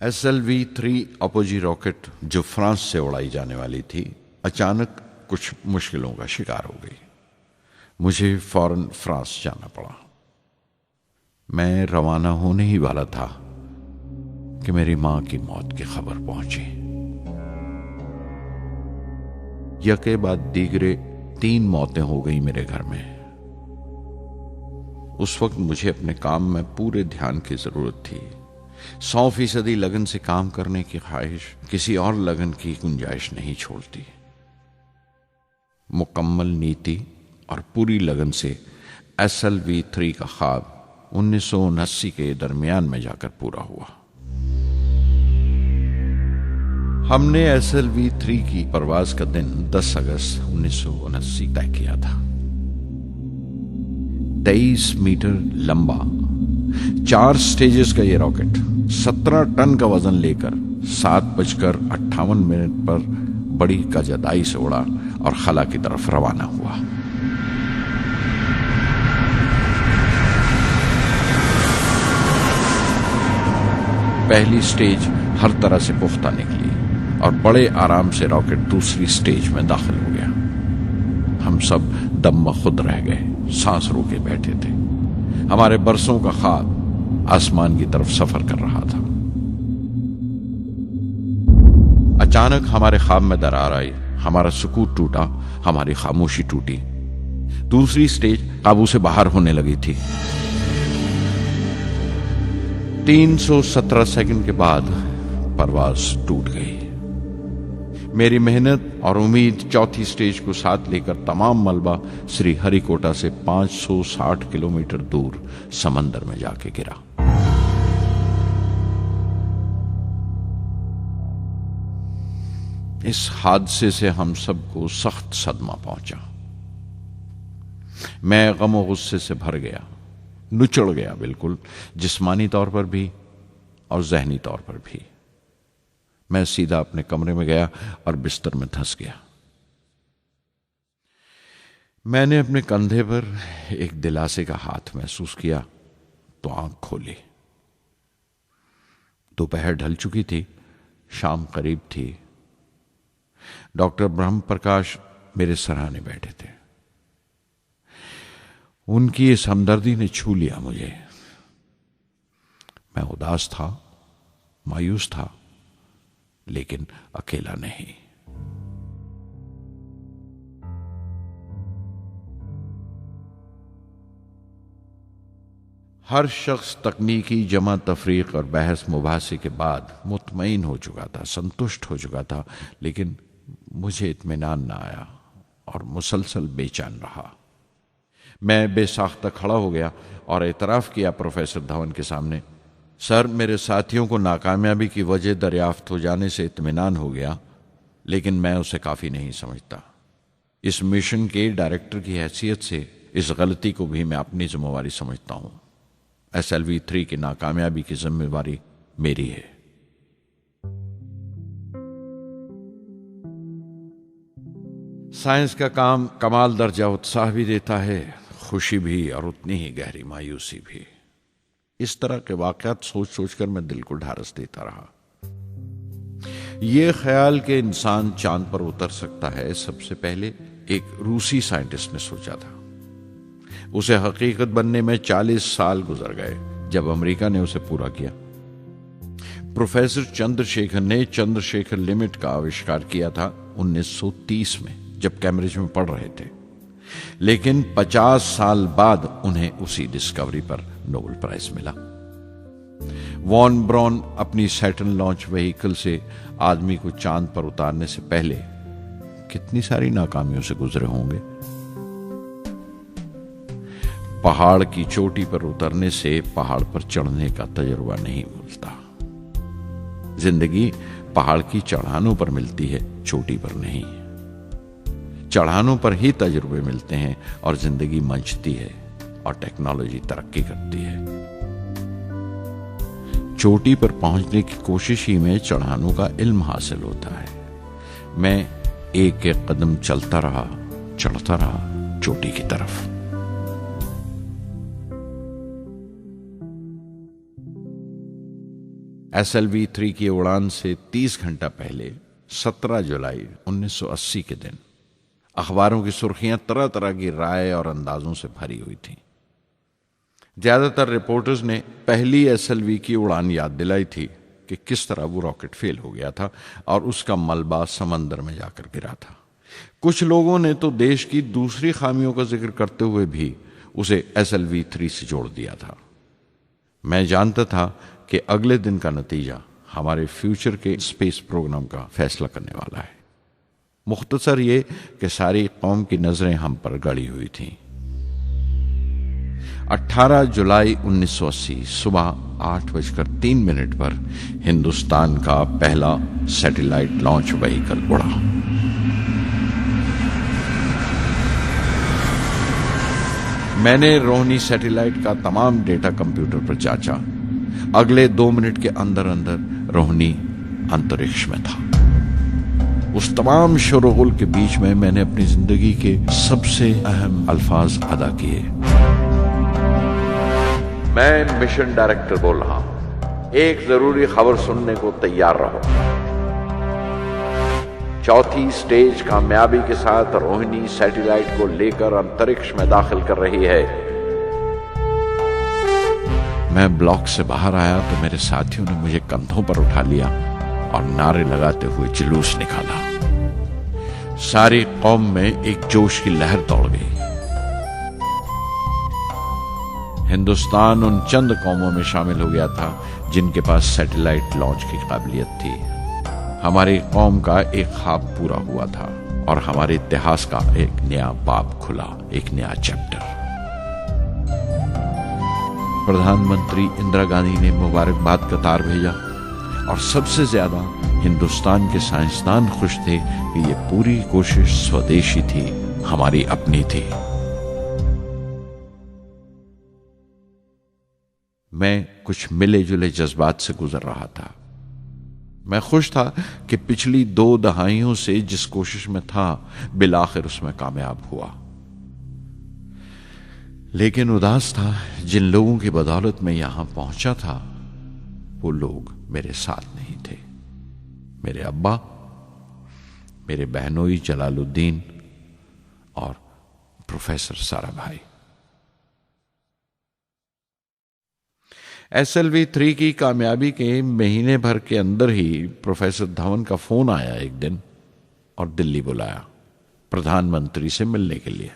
Speaker 1: SLV-3 अपोजी रॉकेट जो फ्रांस से उड़ाई जाने वाली थी, अचानक कुछ मुश्किलों का शिकार हो गई। मुझे फौरन फ्रांस जाना पड़ा। मैं रवाना होने ही वाला था कि मेरी मां की मौत की खबर पहुंची। यके बाद दीगरे 3 मौतें हो गई मेरे घर में। उस वक्त मुझे अपने काम में पूरे ध्यान की जरूरत थी। 100% लगन से काम करने की ख्वाहिश किसी और लगन की गुंजाइश नहीं छोड़ती। मुकम्मल नीति और पूरी लगन से SLV-3 का ख्वाब 1979 के दरमियान में जाकर पूरा हुआ। हमने SLV-3 की परवाज का दिन 10 अगस्त 1979 तय किया था। 23 मीटर लंबा 4 स्टेजेस का यह रॉकेट 17 टन का वजन लेकर 7:58 पर बड़ी कजदाई से उड़ा और खला की तरफ रवाना हुआ। पहली स्टेज हर तरह से पुख्ता निकली और बड़े आराम से रॉकेट दूसरी स्टेज में दाखिल हो गया। हम सब दम खुद रह गए, सांस रोके बैठे थे। हमारे बरसों का ख्वाब आसमान की तरफ सफर कर रहा था। अचानक हमारे ख्वाब में दरार आई, हमारा सुकून टूटा, हमारी खामोशी टूटी। दूसरी स्टेज काबू से बाहर होने लगी थी। 317 सेकंड के बाद परवाज टूट गई। मेरी मेहनत और उम्मीद चौथी स्टेज को साथ लेकर तमाम मलबा श्री हरिकोटा से 560 किलोमीटर दूर समंदर में जाके गिरा। इस हादसे से हम सबको सख्त सदमा पहुंचा। मैं गम और गुस्से से भर गया, नुचड़ गया, बिल्कुल जिस्मानी तौर पर भी और जहनी तौर पर भी। मैं सीधा अपने कमरे में गया और बिस्तर में धंस गया। मैंने अपने कंधे पर एक दिलासे का हाथ महसूस किया तो आंख खोली। दोपहर ढल चुकी थी, शाम करीब थी। डॉक्टर ब्रह्म प्रकाश मेरे सराहने बैठे थे। उनकी इस हमदर्दी ने छू लिया मुझे। मैं उदास था, मायूस था, लेकिन अकेला नहीं। हर शख्स तकनीकी जमा तफरीक और बहस मुबासे के बाद मुतमईन हो चुका था, संतुष्ट हो चुका था, लेकिन मुझे इत्मीनान ना आया और मुसलसल बेचैन रहा। मैं बेसाख्ता खड़ा हो गया और एतराफ किया प्रोफेसर धवन के सामने, सर, मेरे साथियों को नाकामयाबी की वजह दरियाफ्त हो जाने से इत्मीनान हो गया, लेकिन मैं उसे काफी नहीं समझता। इस मिशन के डायरेक्टर की हैसियत से इस गलती को भी मैं अपनी जिम्मेवारी समझता हूं। SLV-3 की नाकामयाबी की जिम्मेवारी मेरी है। साइंस का काम कमाल दर्जा उत्साह भी देता है, खुशी भी और उतनी ही गहरी मायूसी भी। इस तरह के वाकयात सोच सोचकर मैं दिल को ढारस देता रहा। यह ख्याल कि इंसान चांद पर उतर सकता है सबसे पहले एक रूसी साइंटिस्ट ने सोचा था। उसे हकीकत बनने में 40 साल गुजर गए जब अमेरिका ने उसे पूरा किया। प्रोफेसर चंद्रशेखर ने चंद्रशेखर लिमिट का आविष्कार किया था 1930 में, जब कैम्ब्रिज में पढ़ रहे थे। लेकिन 50 साल बाद उन्हें उसी डिस्कवरी पर नोबेल प्राइज मिला। वॉन ब्रॉन अपनी सैटर्न लॉन्च व्हीकल से आदमी को चांद पर उतारने से पहले कितनी सारी नाकामियों से गुजरे होंगे। पहाड़ की चोटी पर उतरने से पहाड़ पर चढ़ने का तजुर्बा नहीं मिलता। जिंदगी पहाड़ की चढ़ानों पर मिलती है, चोटी पर नहीं। चढ़ानों पर ही तजुर्बे मिलते हैं और जिंदगी मंचती है और टेक्नोलॉजी तरक्की करती है। चोटी पर पहुंचने की कोशिश ही में चढ़ानों का इल्म हासिल होता है। मैं एक एक कदम चलता रहा, चढ़ता रहा चोटी की तरफ। SLV-3 की उड़ान से 30 घंटा पहले 17 जुलाई 1980 के दिन अखबारों की सुर्खियां तरह तरह की राय और अंदाजों से भरी हुई थीं। ज्यादातर रिपोर्टर्स ने पहली SLV की उड़ान याद दिलाई थी कि किस तरह वो रॉकेट फेल हो गया था और उसका मलबा समंदर में जाकर गिरा था। कुछ लोगों ने तो देश की दूसरी खामियों का जिक्र करते हुए भी उसे SLV-3 से जोड़ दिया था। मैं जानता था कि अगले दिन का नतीजा हमारे फ्यूचर के स्पेस प्रोग्राम का फैसला करने वाला है। मुख्तसर ये कि सारी कौम की नजरें हम पर गड़ी हुई थीं। 18 जुलाई 1980 सुबह 8:03 पर हिंदुस्तान का पहला सैटेलाइट लॉन्च व्हीकल उड़ा। मैंने रोहिणी सैटेलाइट का तमाम डेटा कंप्यूटर पर जांचा। अगले 2 मिनट के अंदर अंदर रोहिणी अंतरिक्ष में था। उस तमाम शोरगुल के बीच में मैंने अपनी जिंदगी के सबसे अहम अल्फाज अदा किए। मैं मिशन डायरेक्टर बोल रहा हूं, एक जरूरी खबर सुनने को तैयार रहो। चौथी स्टेज कामयाबी के साथ रोहिणी सैटेलाइट को लेकर अंतरिक्ष में दाखिल कर रही है। मैं ब्लॉक से बाहर आया तो मेरे साथियों ने मुझे कंधों पर उठा लिया और नारे लगाते हुए जुलूस निकाला। सारी कौम में एक जोश की लहर दौड़ गई। हिंदुस्तान उन चंद कौमों में शामिल हो गया था जिनके पास सैटेलाइट लॉन्च की काबिलियत थी। हमारी कौम का एक ख्वाब पूरा हुआ था और हमारे इतिहास का एक नया बाब खुला, एक नया चैप्टर। प्रधानमंत्री इंदिरा गांधी ने मुबारकबाद का तार भेजा और सबसे ज्यादा हिंदुस्तान के साइंसदान खुश थे कि ये पूरी कोशिश स्वदेशी थी, हमारी अपनी थी। मैं कुछ मिले जुले जज्बात से गुजर रहा था। मैं खुश था कि पिछली 2 दहाइयों से जिस कोशिश में था बिलाखिर उसमें कामयाब हुआ। लेकिन उदास था जिन लोगों की बदौलत में यहां पहुंचा था वो लोग मेरे साथ नहीं थे। मेरे अब्बा, मेरे बहनोई जलालुद्दीन और प्रोफेसर साराभाई। SLV-3 की कामयाबी के महीने भर के अंदर ही प्रोफेसर धवन का फोन आया एक दिन और दिल्ली बुलाया प्रधानमंत्री से मिलने के लिए।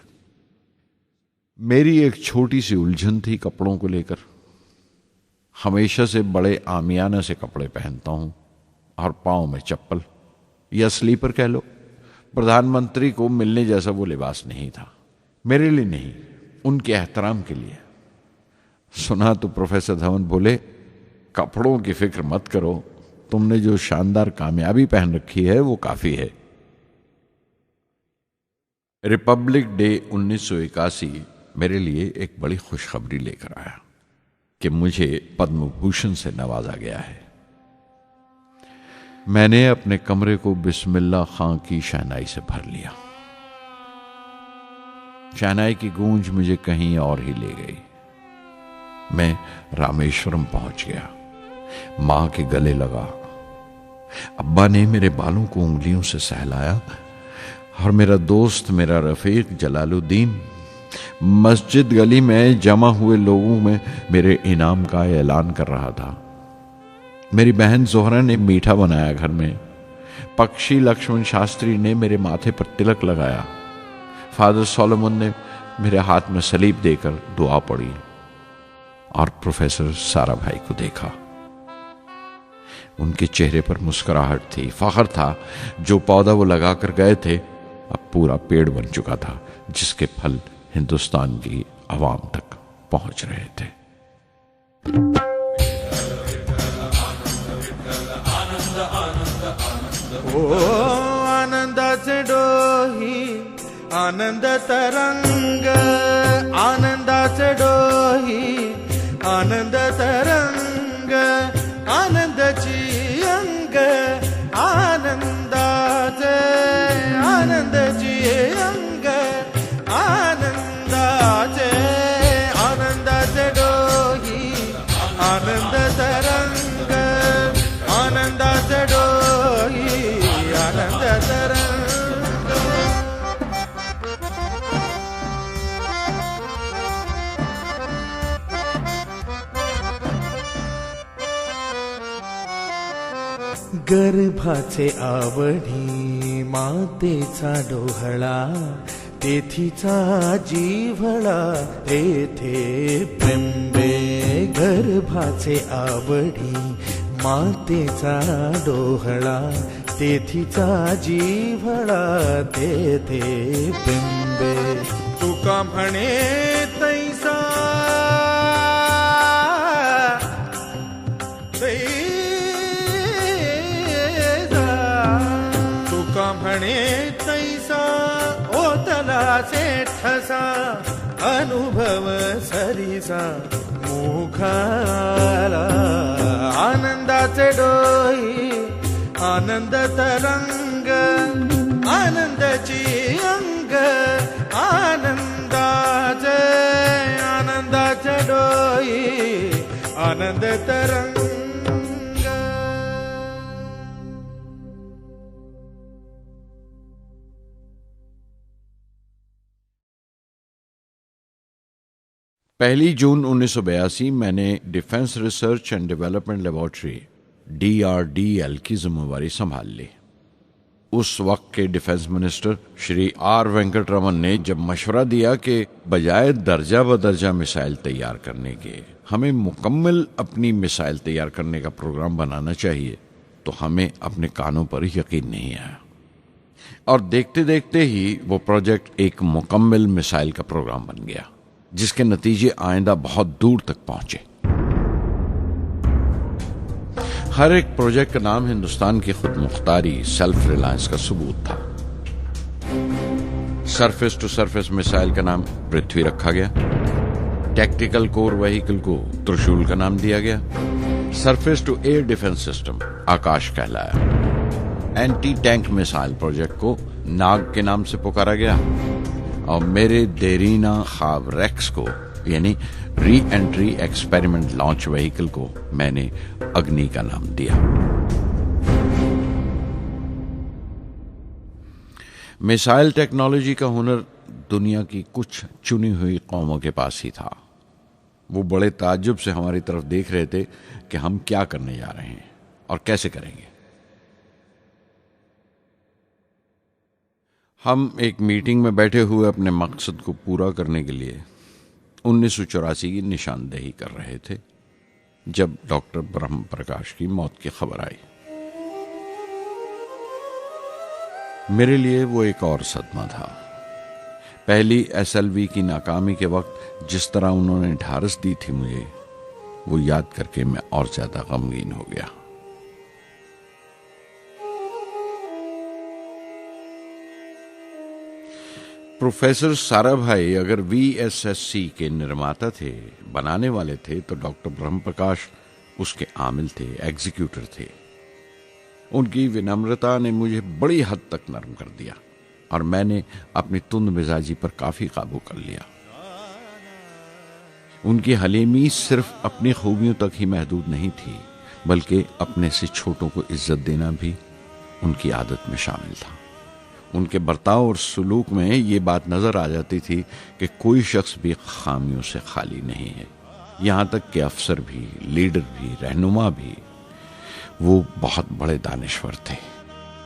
Speaker 1: मेरी एक छोटी सी उलझन थी कपड़ों को लेकर। हमेशा से बड़े आमियाना से कपड़े पहनता हूं और पांव में चप्पल या स्लीपर कह लो। प्रधानमंत्री को मिलने जैसा वो लिबास नहीं था, मेरे लिए नहीं, उनके एहतराम के लिए। सुना तो प्रोफेसर धवन बोले, कपड़ों की फिक्र मत करो, तुमने जो शानदार कामयाबी पहन रखी है वो काफी है। रिपब्लिक डे 1981 मेरे लिए एक बड़ी खुशखबरी लेकर आया कि मुझे पद्म भूषण से नवाजा गया है। मैंने अपने कमरे को बिस्मिल्लाह खां की शहनाई से भर लिया। शहनाई की गूंज मुझे कहीं और ही ले गई। मैं रामेश्वरम पहुंच गया, मां के गले लगा। अब्बा ने मेरे बालों को उंगलियों से सहलाया और मेरा दोस्त, मेरा रफीक जलालुद्दीन मस्जिद गली में जमा हुए लोगों में मेरे इनाम का ऐलान कर रहा था। मेरी बहन जोहरा ने मीठा बनाया घर में। पक्षी लक्ष्मण शास्त्री ने मेरे माथे पर तिलक लगाया। फादर सोलोमन ने मेरे हाथ में सलीब देकर दुआ पढ़ी और प्रोफेसर सारा भाई को देखा। उनके चेहरे पर मुस्कुराहट थी, फख्र था। जो पौधा वो लगाकर गए थे अब पूरा पेड़ बन चुका था, जिसके फल हिंदुस्तान की आवाम तक पहुंच रहे थे।
Speaker 4: ओ आनंदाचे डोही आनंद तरंग, आनंदाचे डोही आनंद तरंग, आनंदाची अंग, आनंदाचे आनंदाची अंग, आनंदाचे आनंदाचे डोही आनंद तरंग, आनंदाचे डोही आनंद तरंग। गर्भाचे आवडी मातेचा डोहळा, तेथीचा जीवळा तेथे प्रेंबे। गर्भाचे आवडी मातेचा डोहळा, तेथीचा जीवळा तेथे प्रेंबे। तुका म्हणे तैसा तुका म्हणे तैसा ओतलाचे ठसा, अनुभव सरीसा मुखाला। आनंदाचे डोही आनंद तरंग, आनंदाची अंग, आनंदाचे आनंदाचे डोही आनंद तरंग।
Speaker 1: पहली जून 1982 मैंने defence research and development laboratory DRDL की जिम्मेवारी संभाल ली। उस वक्त के defence minister Shri R Venkataraman ने जब मशवरा दिया कि बजाय दर्जा बदर्जा मिसाइल तैयार करने के हमें मुकम्मल अपनी मिसाइल तैयार करने का प्रोग्राम बनाना चाहिए, तो हमें अपने कानों पर यकीन नहीं आया और देखते देखते ही वो प्रोजेक्ट एक मुकम्मल मिसाइल का प्रोग्राम बन गया, जिसके नतीजे आइंदा बहुत दूर तक पहुंचे। हर एक प्रोजेक्ट का नाम हिंदुस्तान की खुद मुख्तारी, सेल्फ रिलायंस का सबूत था। सरफेस टू सरफेस मिसाइल का नाम पृथ्वी रखा गया। टैक्टिकल कोर व्हीकल को त्रिशूल का नाम दिया गया। Surface to air defence system Akash कहलाया। एंटी टैंक मिसाइल प्रोजेक्ट को नाग के नाम से पुकारा गया और मेरे देरीना ख्वाब रेक्स को यानी re entry experiment launch vehicle को मैंने अग्नि का नाम दिया। मिसाइल टेक्नोलॉजी का हुनर दुनिया की कुछ चुनी हुई कौमों के पास ही था। वो बड़े ताज्जुब से हमारी तरफ देख रहे थे कि हम क्या करने जा रहे हैं और कैसे करेंगे। हम एक मीटिंग में बैठे हुए अपने मकसद को पूरा करने के लिए 1984 की निशानदेही कर रहे थे जब डॉक्टर ब्रह्म प्रकाश की मौत की खबर आई। मेरे लिए वो एक और सदमा था। पहली SLV की नाकामी के वक्त जिस तरह उन्होंने ढारस दी थी मुझे, वो याद करके मैं और ज्यादा गमगीन हो गया। प्रोफेसर साराभाई अगर VSSC के निर्माता थे, बनाने वाले थे, तो डॉक्टर ब्रह्म प्रकाश उसके आमिल थे, एग्जीक्यूटर थे। उनकी विनम्रता ने मुझे बड़ी हद तक नरम कर दिया। और मैंने अपनी तुंद मिजाजी पर काफी काबू कर लिया। उनकी हलीमी सिर्फ अपनी खूबियों तक ही महदूद नहीं थी, बल्कि अपने से छोटों को इज्जत देना भी उनकी आदत में शामिल था। उनके बर्ताव और सलूक में ये बात नजर आ जाती थी कि कोई शख्स भी खामियों से खाली नहीं है। यहाँ तक कि अफसर भी, लीडर भी, रहनुमा भी। वो बहुत बड़े दानिश्वर थे।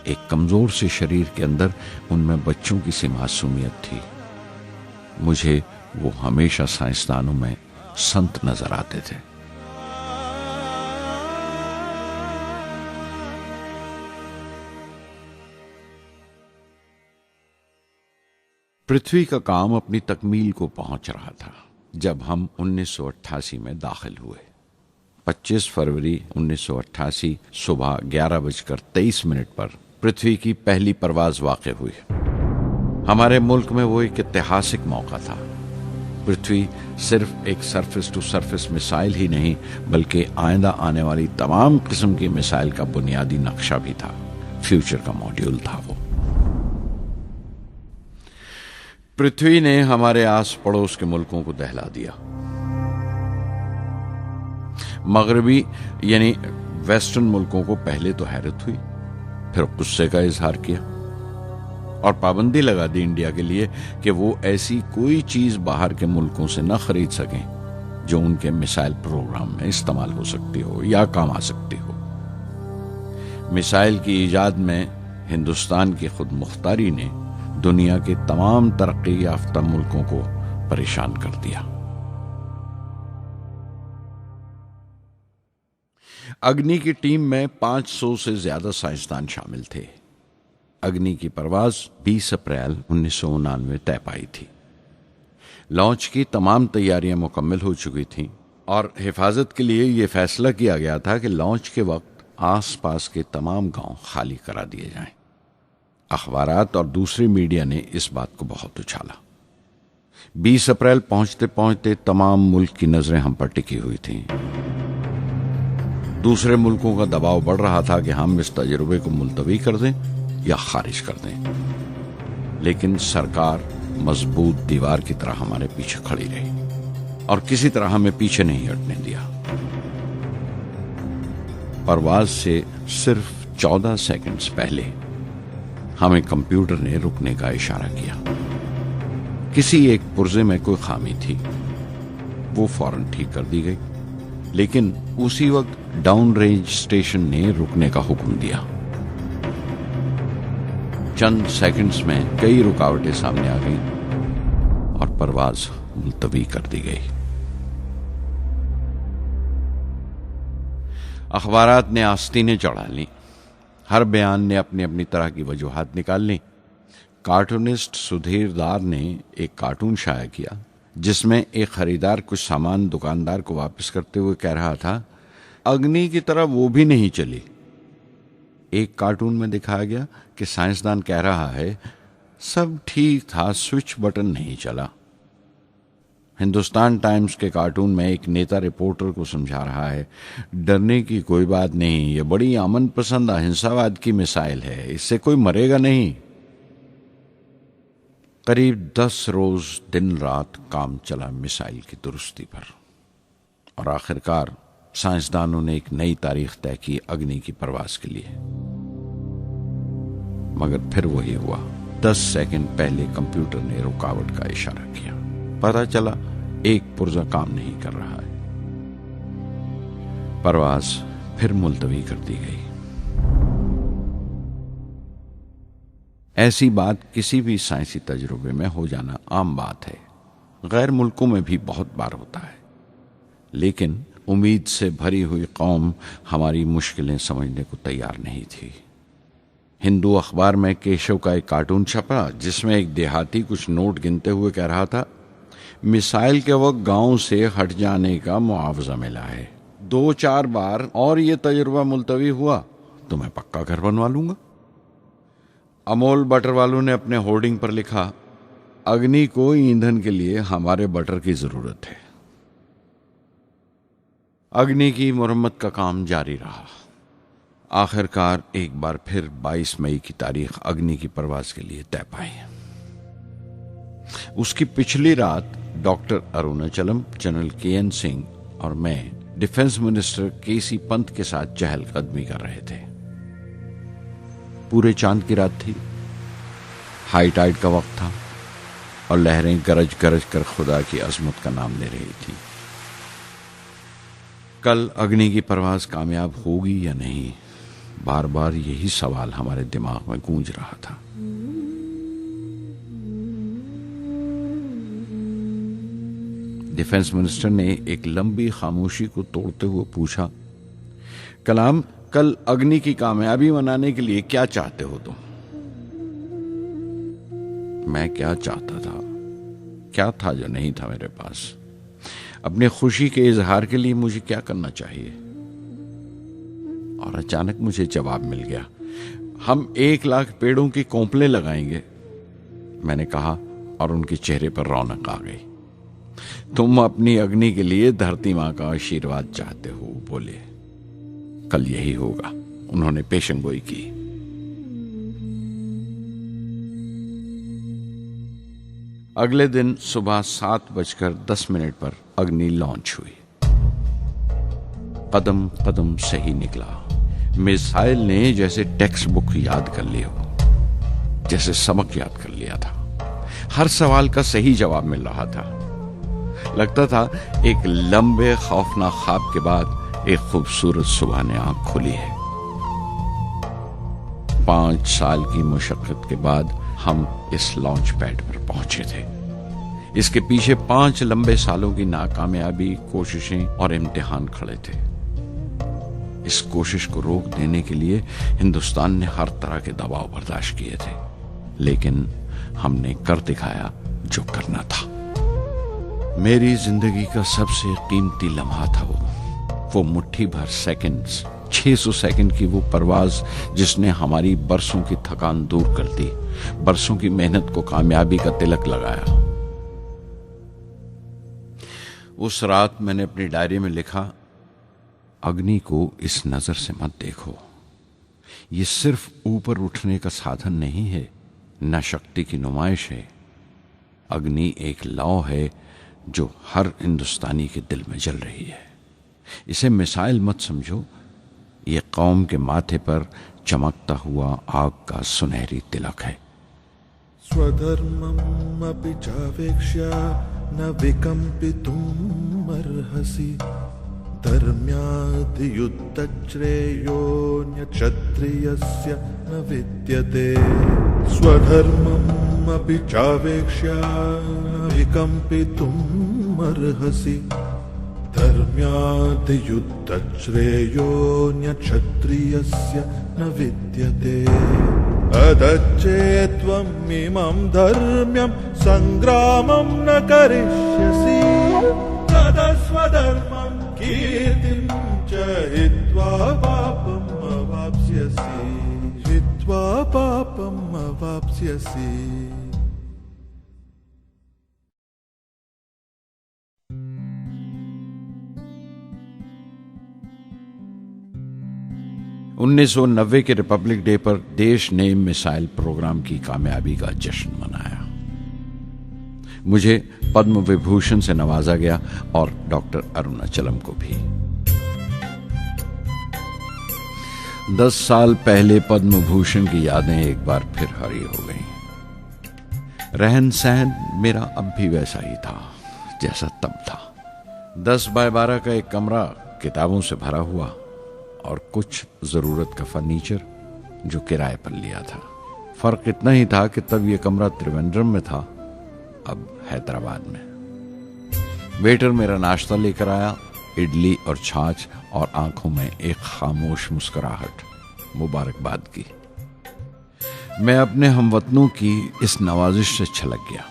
Speaker 1: एक कमजोर से शरीर के अंदर उनमें बच्चों की सी मासूमियत थी। मुझे वो हमेशा साइंसदानों में संत नजर आते थे। पृथ्वी का काम अपनी तकमील को पहुंच रहा था जब हम 1988 में दाखिल हुए। 25 फरवरी 1988 सुबह 11:23 पर पृथ्वी की पहली परवाज वाक़ई हुई। हमारे मुल्क में वो एक ऐतिहासिक मौका था। पृथ्वी सिर्फ एक सरफेस टू सरफेस मिसाइल ही नहीं, बल्कि आइंदा आने वाली तमाम किस्म की मिसाइल का बुनियादी नक्शा भी था। फ्यूचर का मॉड्यूल था वो। पृथ्वी ने हमारे आस पड़ोस के मुल्कों को दहला दिया। मगरबी यानी वेस्टर्न मुल्कों को पहले तो हैरत हुई, फिर गुस्से का इजहार किया और पाबंदी लगा दी इंडिया के लिए कि वो ऐसी कोई चीज बाहर के मुल्कों से न खरीद सकें जो उनके मिसाइल प्रोग्राम में इस्तेमाल हो सकती हो या काम आ सकती हो। मिसाइल की इजाद में हिंदुस्तान की खुद मुख्तारी ने दुनिया के तमाम तरक्की याफ्ता मुल्कों को परेशान कर दिया। अग्नि की टीम में 500 से ज्यादा साइंसदान शामिल थे। अग्नि की परवाज 20 अप्रैल 1999 तय पाई थी। लॉन्च की तमाम तैयारियां मुकम्मल हो चुकी थीं और हिफाजत के लिए यह फैसला किया गया था कि लॉन्च के वक्त आसपास के तमाम गांव खाली करा दिए जाएं। अखबारात और दूसरी मीडिया ने इस बात को बहुत उछाला। 20 अप्रैल पहुंचते पहुंचते तमाम मुल्क की नजरें हम पर टिकी हुई थीं। दूसरे मुल्कों का दबाव बढ़ रहा था कि हम इस तजुर्बे को मुलतवी कर दें या खारिज कर दें, लेकिन सरकार मजबूत दीवार की तरह हमारे पीछे खड़ी रही और किसी तरह हमें पीछे नहीं हटने दिया। परवाज से सिर्फ 14 सेकंड्स पहले हमें कंप्यूटर ने रुकने का इशारा किया। किसी एक पुर्जे में कोई खामी थी, वो फौरन ठीक कर दी गई, लेकिन उसी वक्त डाउन रेंज स्टेशन ने रुकने का हुक्म दिया। चंद सेकंड्स में कई रुकावटें सामने आ गईं और परवाज मुलतवी कर दी गई। अखबारात ने आस्तीनें चढ़ा ली। हर बयान ने अपनी अपनी तरह की वजूहात निकाल ली। कार्टूनिस्ट सुधीर दार ने एक कार्टून शाया किया जिसमें एक खरीदार कुछ सामान दुकानदार को वापस करते हुए कह रहा था, अग्नि की तरह वो भी नहीं चली। एक कार्टून में दिखाया गया कि साइंसदान कह रहा है, सब ठीक था, स्विच बटन नहीं चला। हिंदुस्तान टाइम्स के कार्टून में एक नेता रिपोर्टर को समझा रहा है, डरने की कोई बात नहीं, ये बड़ी अमन पसंद अहिंसावाद की मिसाइल है, इससे कोई मरेगा नहीं। करीब 10 रोज दिन रात काम चला मिसाइल की दुरुस्ती पर और आखिरकार साइंसदानों ने एक नई तारीख तय की अग्नि की परवाज के लिए। मगर फिर वही हुआ। 10 सेकंड पहले कंप्यूटर ने रुकावट का इशारा किया। पता चला एक पुर्जा काम नहीं कर रहा है। परवाज फिर मुलतवी कर दी गई। ऐसी बात किसी भी साइंसी तजुर्बे में हो जाना आम बात है। गैर मुल्कों में भी बहुत बार होता है, लेकिन उम्मीद से भरी हुई कौम हमारी मुश्किलें समझने को तैयार नहीं थी। हिंदू अखबार में केशव का एक कार्टून छपा जिसमें एक देहाती कुछ नोट गिनते हुए कह रहा था, मिसाइल के वक्त गांव से हट जाने का मुआवजा मिला है। 2-4 बार और ये तजुर्बा मुलतवी हुआ तो मैं पक्का घर बनवा लूंगा। अमोल बटर वालों ने अपने होर्डिंग पर लिखा, अग्नि को ईंधन के लिए हमारे बटर की जरूरत है। अग्नि की मुरम्मत का काम जारी रहा। आखिरकार एक बार फिर 22 मई की तारीख अग्नि की परवाज के लिए तय पाई। उसकी पिछली रात doctor Arunachalam, general KN Singh और मैं डिफेंस मिनिस्टर KC पंत के साथ चहलकदमी कर रहे थे। पूरे चांद की रात थी, हाई टाइड का वक्त था और लहरें गरज गरज कर खुदा की अजमत का नाम ले रही थी। कल अग्नि की परवाज कामयाब होगी या नहीं, बार बार यही सवाल हमारे दिमाग में गूंज रहा था। डिफेंस मिनिस्टर ने एक लंबी खामोशी को तोड़ते हुए पूछा, कलाम, कल अग्नि की कामयाबी मनाने के लिए क्या चाहते हो तुम? मैं क्या चाहता था? क्या था जो नहीं था मेरे पास? अपनी खुशी के इजहार के लिए मुझे क्या करना चाहिए? और अचानक मुझे जवाब मिल गया, हम 1 लाख पेड़ों की कोंपलें लगाएंगे, मैंने कहा और उनके चेहरे पर रौनक आ गई। तुम अपनी अग्नि के लिए धरती मां का आशीर्वाद चाहते हो, बोले। कल यही होगा, उन्होंने पेशंगोई की। अगले दिन सुबह 7:10 पर अग्नि लॉन्च हुई। कदम कदम सही निकला। मिसाइल ने जैसे टेक्स्ट बुक याद कर ली हो, जैसे सबक याद कर लिया था। हर सवाल का सही जवाब मिल रहा था। लगता था एक लंबे खौफनाक ख्वाब के बाद एक खूबसूरत सुबह ने आंख खोली है। 5 साल की मुशक्कत के बाद हम इस लॉन्च पैड पर पहुंचे थे। इसके पीछे 5 लंबे सालों की नाकामयाबी, कोशिशें और इम्तिहान खड़े थे। इस कोशिश को रोक देने के लिए हिंदुस्तान ने हर तरह के दबाव बर्दाश्त किए थे, लेकिन हमने कर दिखाया जो करना था। मेरी जिंदगी का सबसे कीमती लम्हा था वो मुट्ठी भर सेकंड्स, 600 सेकंड की वो परवाज जिसने हमारी बरसों की थकान दूर कर दी, बरसों की मेहनत को कामयाबी का तिलक लगाया। उस रात मैंने अपनी डायरी में लिखा, अग्नि को इस नजर से मत देखो। ये सिर्फ ऊपर उठने का साधन नहीं है, न शक्ति की नुमाइश है। अग्नि एक लौ है जो हर हिंदुस्तानी के दिल में जल रही है। इसे मिसाइल मत समझो, ये कौम के माथे पर चमकता हुआ आग का सुनहरी तिलक है।
Speaker 4: स्वधर्मम् अपि चावेक्ष्य न विकम्पितुम् अर्हसि, धर्म्याद् युद्धश्रेयोऽन्य क्षत्रियस्य न विद्यते। स्वधर्मम् अपि चावेक्ष्य न विकम्पितुम् अर्हसि, धर्म्याद् युद्धश्रेयोऽन्य क्षत्रियस्य न विद्यते। अदच्चेत्त्वम् इमं धर्म्यं सङ्ग्रामं न करिष्यसि, तदस्वधर्मं कीर्तिं च हित्वा पापम् अवाप्स्यसि, हित्वा पापम् अवाप्स्यसि।
Speaker 1: $1990 के रिपब्लिक डे पर देश ने मिसाइल प्रोग्राम की कामयाबी का जश्न मनाया। मुझे पद्म विभूषण से नवाजा गया और डॉक्टर अरुणाचलम को भी। 10 साल पहले पद्म भूषण की यादें एक बार फिर हरी हो गईं। रहन सहन मेरा अब भी वैसा ही था जैसा तब था। 10 बाय 12 का एक कमरा किताबों से भरा हुआ और कुछ जरूरत का फर्नीचर जो किराए पर लिया था। फर्क इतना ही था कि तब यह कमरा त्रिवेंद्रम में था, अब हैदराबाद में। वेटर मेरा नाश्ता लेकर आया, इडली और छाछ, और आंखों में एक खामोश मुस्कुराहट मुबारकबाद की। मैं अपने हमवतनों की इस नवाजिश से छलक गया।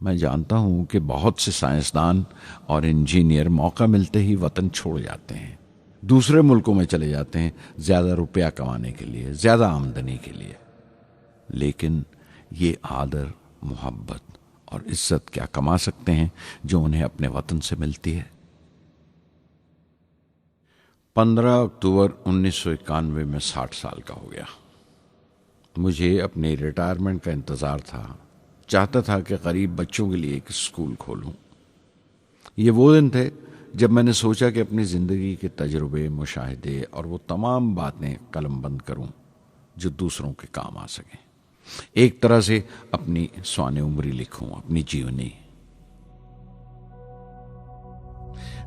Speaker 1: मैं जानता हूं कि बहुत से साइंसदान और इंजीनियर मौका मिलते ही वतन छोड़ जाते हैं, दूसरे मुल्कों में चले जाते हैं ज्यादा रुपया कमाने के लिए, ज्यादा आमदनी के लिए। लेकिन ये आदर, मोहब्बत और इज्जत क्या कमा सकते हैं जो उन्हें अपने वतन से मिलती है। 15 अक्टूबर 1991 में 60 साल का हो गया। मुझे अपने रिटायरमेंट का इंतज़ार था। चाहता था कि गरीब बच्चों के लिए एक स्कूल खोलूं। ये वो दिन थे जब मैंने सोचा कि अपनी ज़िंदगी के तजुर्बे, मुशाहिदे और वो तमाम बातें कलमबंद करूं जो दूसरों के काम आ सकें। एक तरह से अपनी स्वाने उम्री लिखूं, अपनी जीवनी।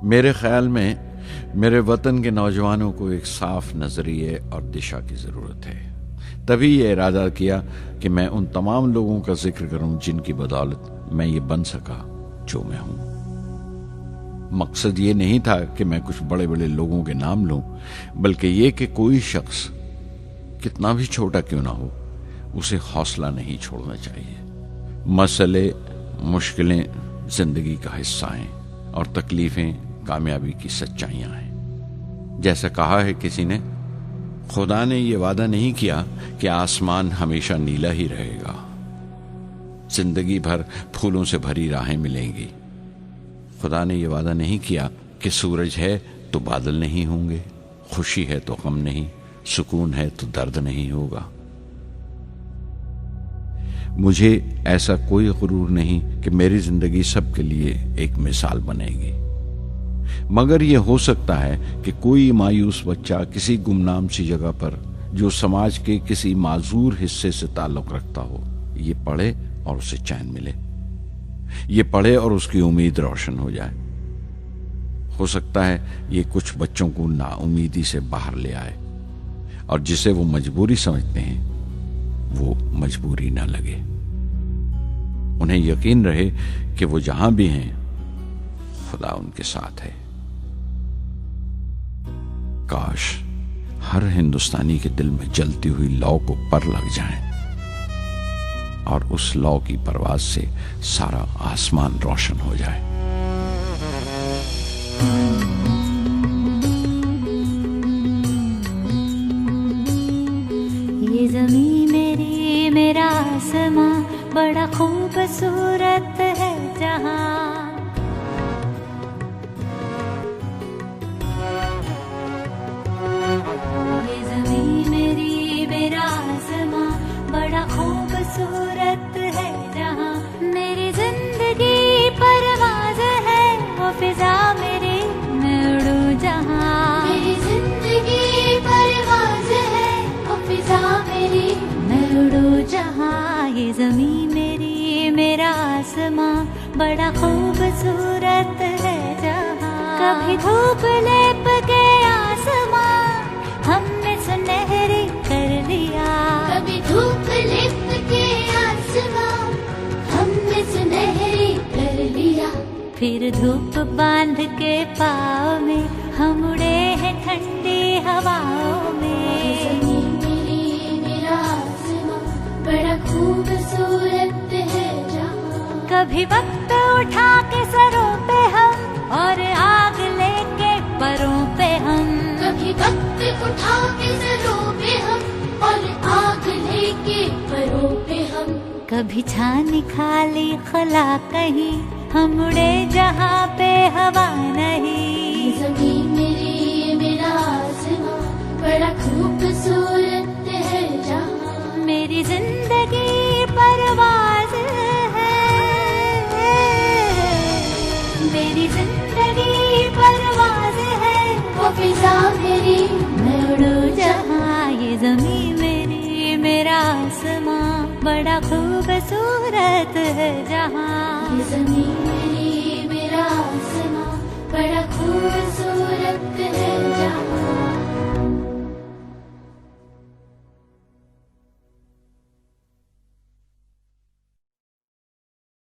Speaker 1: मेरे ख्याल में मेरे वतन के नौजवानों को एक साफ नजरिए और दिशा की ज़रूरत है। तभी ये इरादा किया कि मैं उन तमाम लोगों का जिक्र करूं जिनकी बदौलत मैं ये बन सका जो मैं हूं। मकसद ये नहीं था कि मैं कुछ बड़े बड़े लोगों के नाम लूं, बल्कि ये कि कोई शख्स कितना भी छोटा क्यों ना हो, उसे हौसला नहीं छोड़ना चाहिए। मसले, मुश्किलें जिंदगी का हिस्सा हैं और तकलीफें कामयाबी की सच्चाइयां हैं। जैसा कहा है किसी ने, खुदा ने यह वादा नहीं किया कि आसमान हमेशा नीला ही रहेगा, जिंदगी भर फूलों से भरी राहें मिलेंगी। खुदा ने यह वादा नहीं किया कि सूरज है तो बादल नहीं होंगे, खुशी है तो गम नहीं, सुकून है तो दर्द नहीं होगा। मुझे ऐसा कोई गुरूर नहीं कि मेरी जिंदगी सबके लिए एक मिसाल बनेगी, मगर यह हो सकता है कि कोई मायूस बच्चा किसी गुमनाम सी जगह पर जो समाज के किसी माजूर हिस्से से ताल्लुक रखता हो, ये पढ़े और उसे चैन मिले, ये पढ़े और उसकी उम्मीद रोशन हो जाए। हो सकता है ये कुछ बच्चों को नाउमीदी से बाहर ले आए और जिसे वो मजबूरी समझते हैं वो मजबूरी ना लगे। उन्हें यकीन रहे कि वो जहां भी हैं खुदा उनके साथ है। काश हर हिंदुस्तानी के दिल में जलती हुई लौ को पर लग जाए और उस लौ की परवाज से सारा आसमान रोशन हो जाए।
Speaker 3: ये ज़मीं मेरी, मेरा आसमां, बड़ा खूबसूरत है जहां। ये ज़मीं मेरी, मेरा आसमां, बड़ा खूबसूरत है जहां। मेरी जिंदगी परवाज़ है, वो फिजा मेरी, मैं उड़ूं जहां। मेरी जिंदगी परवाज़ है, वो फिजा मेरी, मैं उड़ूं जहां। ये ज़मीं मेरी, मेरा आसमां, बड़ा खूबसूरत है जहां। कभी धूप लेप के आसमां हमने सुनहरी कर लिया। कभी धूप लेप के आसमां हमने सुनहरी कर लिया। फिर धूप बांध के पाँव में हम उड़े हैं ठंडी हवाओं में। ज़मीं मेरी, मेरा आसमां, बड़ा खूबसूरत है जहां। कभी वक्त उठा के सरों पे हम और आग लेके परों पे हम। कभी वक्त उठा के सरों पे हम और आग लेके परों पे हम। कभी छानी खाली खला कहीं, हम उड़े जहाँ पे हवा नहीं। ज़मीं मेरी, मेरा आसमां, बड़ा खूबसूरत है जहां। मेरी जिंदगी परवाज़ है, मेरी जिंदगी परवाज़ है, वो फिजा मेरी, मैं उड़ूं जहां। ये ज़मीं मेरी, मेरा आसमां, बड़ा खूबसूरत है जहां। ये ज़मीं मेरी, मेरा आसमां, बड़ा